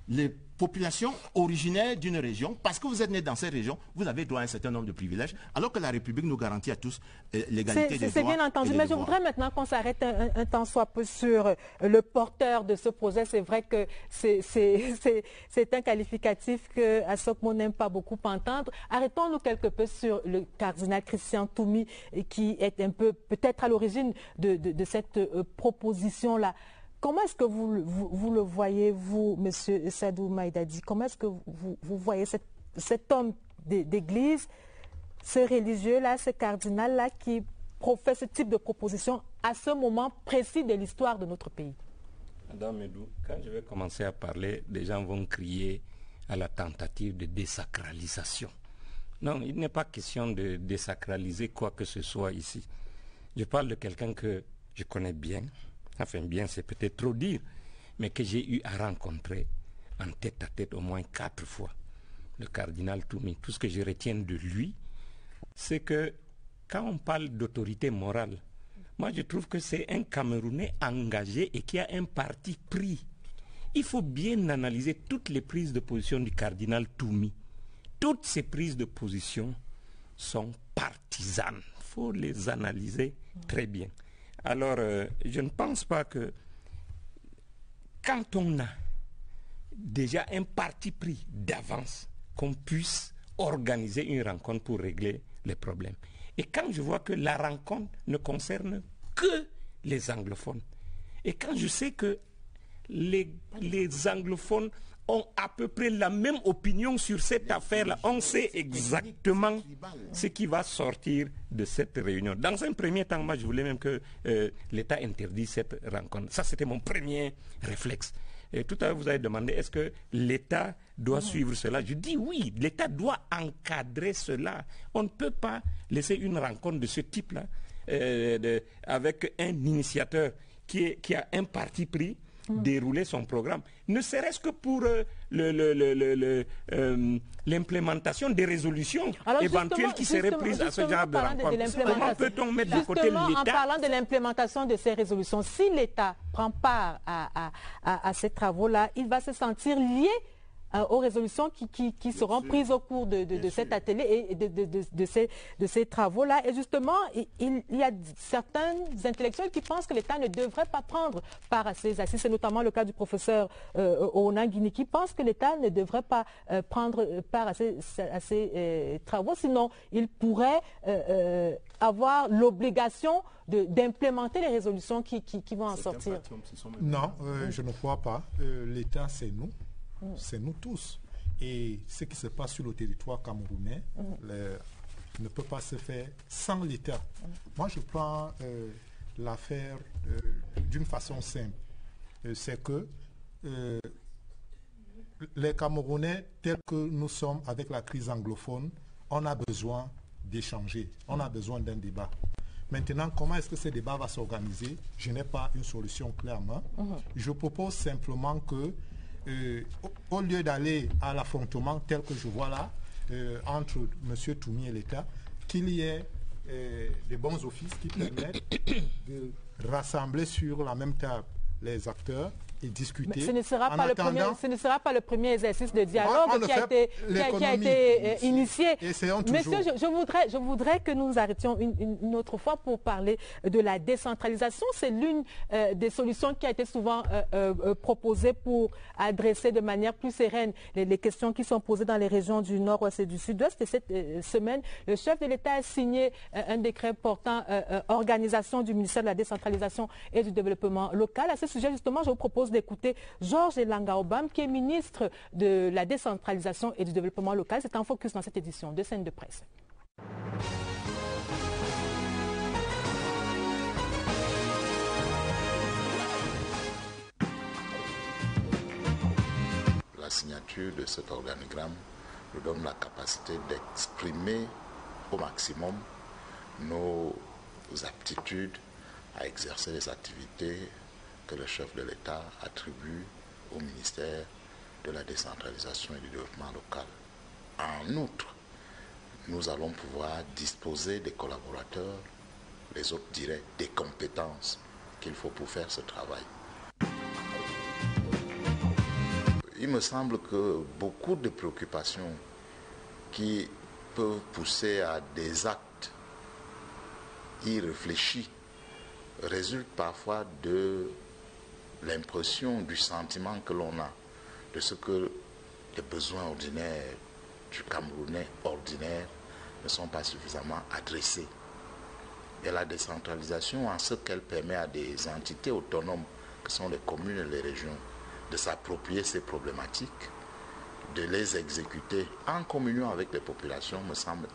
les population originaire d'une région, parce que vous êtes né dans cette région, vous avez droit à un certain nombre de privilèges, alors que la République nous garantit à tous l'égalité des droits. C'est bien entendu, mais je voudrais maintenant qu'on s'arrête un temps soit peu sur le porteur de ce projet. C'est vrai que c'est un qualificatif que Assokmo n'aime pas beaucoup entendre. Arrêtons-nous quelque peu sur le cardinal Christian Toumi, qui est un peu peut-être à l'origine de cette proposition-là. Comment est-ce que vous le voyez, vous, Monsieur Sadou Maïdadi? Comment est-ce que vous voyez cet homme d'église, ce religieux-là, ce cardinal-là qui fait ce type de proposition à ce moment précis de l'histoire de notre pays? Madame Medou, quand je vais commencer à parler, les gens vont crier à la tentative de désacralisation. Non, il n'est pas question de désacraliser quoi que ce soit ici. Je parle de quelqu'un que je connais bien. Enfin, bien, c'est peut-être trop dire, mais que j'ai eu à rencontrer en tête à tête au moins 4 fois, le cardinal Toumi. Tout ce que je retiens de lui, c'est que quand on parle d'autorité morale, moi je trouve que c'est un Camerounais engagé et qui a un parti pris. Il faut bien analyser toutes les prises de position du cardinal Toumi. Toutes ces prises de position sont partisanes. Il faut les analyser très bien. Alors, je ne pense pas que quand on a déjà un parti pris d'avance, qu'on puisse organiser une rencontre pour régler les problèmes. Et quand je vois que la rencontre ne concerne que les anglophones, et quand je sais que les anglophones ont à peu près la même opinion sur cette affaire-là, on sait exactement ce qui va sortir de cette réunion. Dans un premier temps, moi je voulais même que l'État interdise cette rencontre. Ça, c'était mon premier réflexe. Et tout à l'heure, vous avez demandé, est-ce que l'État doit suivre cela? Je dis oui, l'État doit encadrer cela. On ne peut pas laisser une rencontre de ce type-là avec un initiateur qui a un parti pris, dérouler son programme, ne serait-ce que pour l'implémentation des résolutions éventuelles qui seraient prises à ce genre de rencontre. Comment peut-on mettre de côté l'État? En parlant de l'implémentation de ces résolutions, si l'État prend part à ces travaux-là, il va se sentir lié aux résolutions qui seront prises au cours de cet atelier et de ces travaux-là. Et justement, il y a certains intellectuels qui pensent que l'État ne devrait pas prendre part à ces assises. C'est notamment le cas du professeur Onanguini qui pense que l'État ne devrait pas prendre part à ces travaux. Sinon, il pourrait avoir l'obligation d'implémenter les résolutions qui vont en sortir. Non, je ne crois pas. L'État, c'est nous. C'est nous tous. Et ce qui se passe sur le territoire camerounais ne peut pas se faire sans l'État. Moi, je prends l'affaire d'une façon simple. C'est que les Camerounais, tels que nous sommes avec la crise anglophone, on a besoin d'échanger. On a besoin d'un débat. Maintenant, comment est-ce que ce débat va s'organiser? Je n'ai pas une solution clairement. Je propose simplement que au lieu d'aller à l'affrontement tel que je vois là, entre M. Toumi et l'État, qu'il y ait des bons offices qui permettent de rassembler sur la même table les acteurs et discuter. Mais ce ne sera pas le premier exercice de dialogue qui a été initié. Monsieur, je voudrais que nous arrêtions une autre fois pour parler de la décentralisation. C'est l'une des solutions qui a été souvent proposée pour adresser de manière plus sereine les questions qui sont posées dans les régions du Nord-Ouest et du Sud-Ouest. Et cette semaine, le chef de l'État a signé un décret portant organisation du ministère de la décentralisation et du développement local. À ce sujet, justement, je vous propose d'écouter Georges Elanga Obam, qui est ministre de la décentralisation et du développement local. C'est un focus dans cette édition de Scène de presse. La signature de cet organigramme nous donne la capacité d'exprimer au maximum nos aptitudes à exercer les activités que le chef de l'État attribue au ministère de la décentralisation et du développement local. En outre, nous allons pouvoir disposer des collaborateurs, les autres diraient des compétences qu'il faut pour faire ce travail. il me semble que beaucoup de préoccupations qui peuvent pousser à des actes irréfléchis résultent parfois de l'impression, du sentiment que l'on a de ce que les besoins ordinaires du Camerounais ordinaire ne sont pas suffisamment adressés. Et la décentralisation, en ce qu'elle permet à des entités autonomes, que sont les communes et les régions, de s'approprier ces problématiques, de les exécuter en communion avec les populations, me semble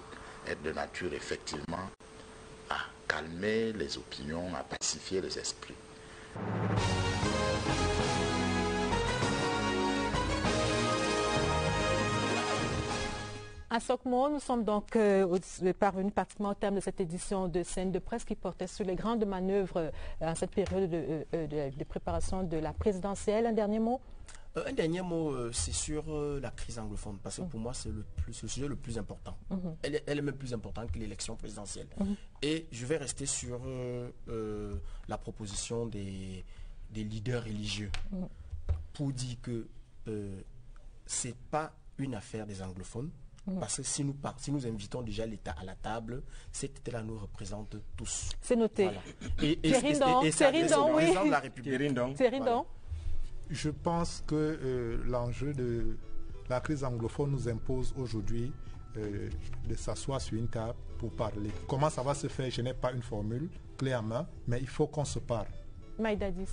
être de nature effectivement à calmer les opinions, à pacifier les esprits. À Sokmo, nous sommes donc parvenus pratiquement au terme de cette édition de Scène de presse qui portait sur les grandes manœuvres en cette période de préparation de la présidentielle. Un dernier mot? Un dernier mot, c'est sur la crise anglophone, parce que pour moi, c'est le sujet le plus important. Elle est même plus importante que l'élection présidentielle. Et je vais rester sur la proposition des leaders religieux pour dire que c'est pas une affaire des anglophones. Parce que si nous invitons déjà l'État à la table, cet État-là nous représente tous. C'est noté. Voilà. Je pense que l'enjeu de la crise anglophone nous impose aujourd'hui de s'asseoir sur une table pour parler. Comment ça va se faire? Je n'ai pas une formule clé en main, mais il faut qu'on se parle. Maïdadi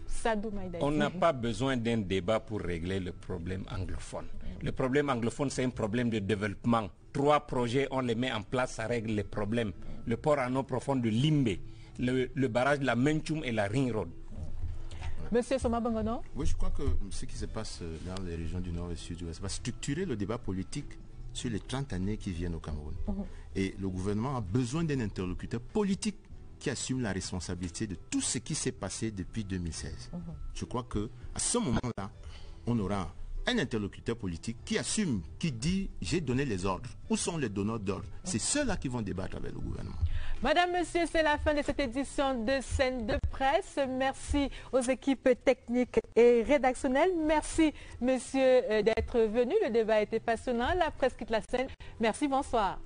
Sadou Maïdadi. On n'a pas besoin d'un débat pour régler le problème anglophone. Le problème anglophone, c'est un problème de développement. 3 projets, on les met en place, ça règle les problèmes. Le port en eau profonde de Limbe, le barrage de la Menchum et la Ring Road. Monsieur Soma Bangono? Oui, je crois que ce qui se passe dans les régions du Nord et Sud-Ouest va structurer le débat politique sur les 30 années qui viennent au Cameroun. Et le gouvernement a besoin d'un interlocuteur politique qui assume la responsabilité de tout ce qui s'est passé depuis 2016. Je crois que à ce moment-là, on aura un interlocuteur politique qui assume, qui dit « j'ai donné les ordres ». Où sont les donneurs d'ordre? C'est ceux-là qui vont débattre avec le gouvernement. Madame, Monsieur, c'est la fin de cette édition de Scène de presse. Merci aux équipes techniques et rédactionnelles. Merci, Monsieur, d'être venu. Le débat a été passionnant. La presse quitte la scène. Merci, bonsoir.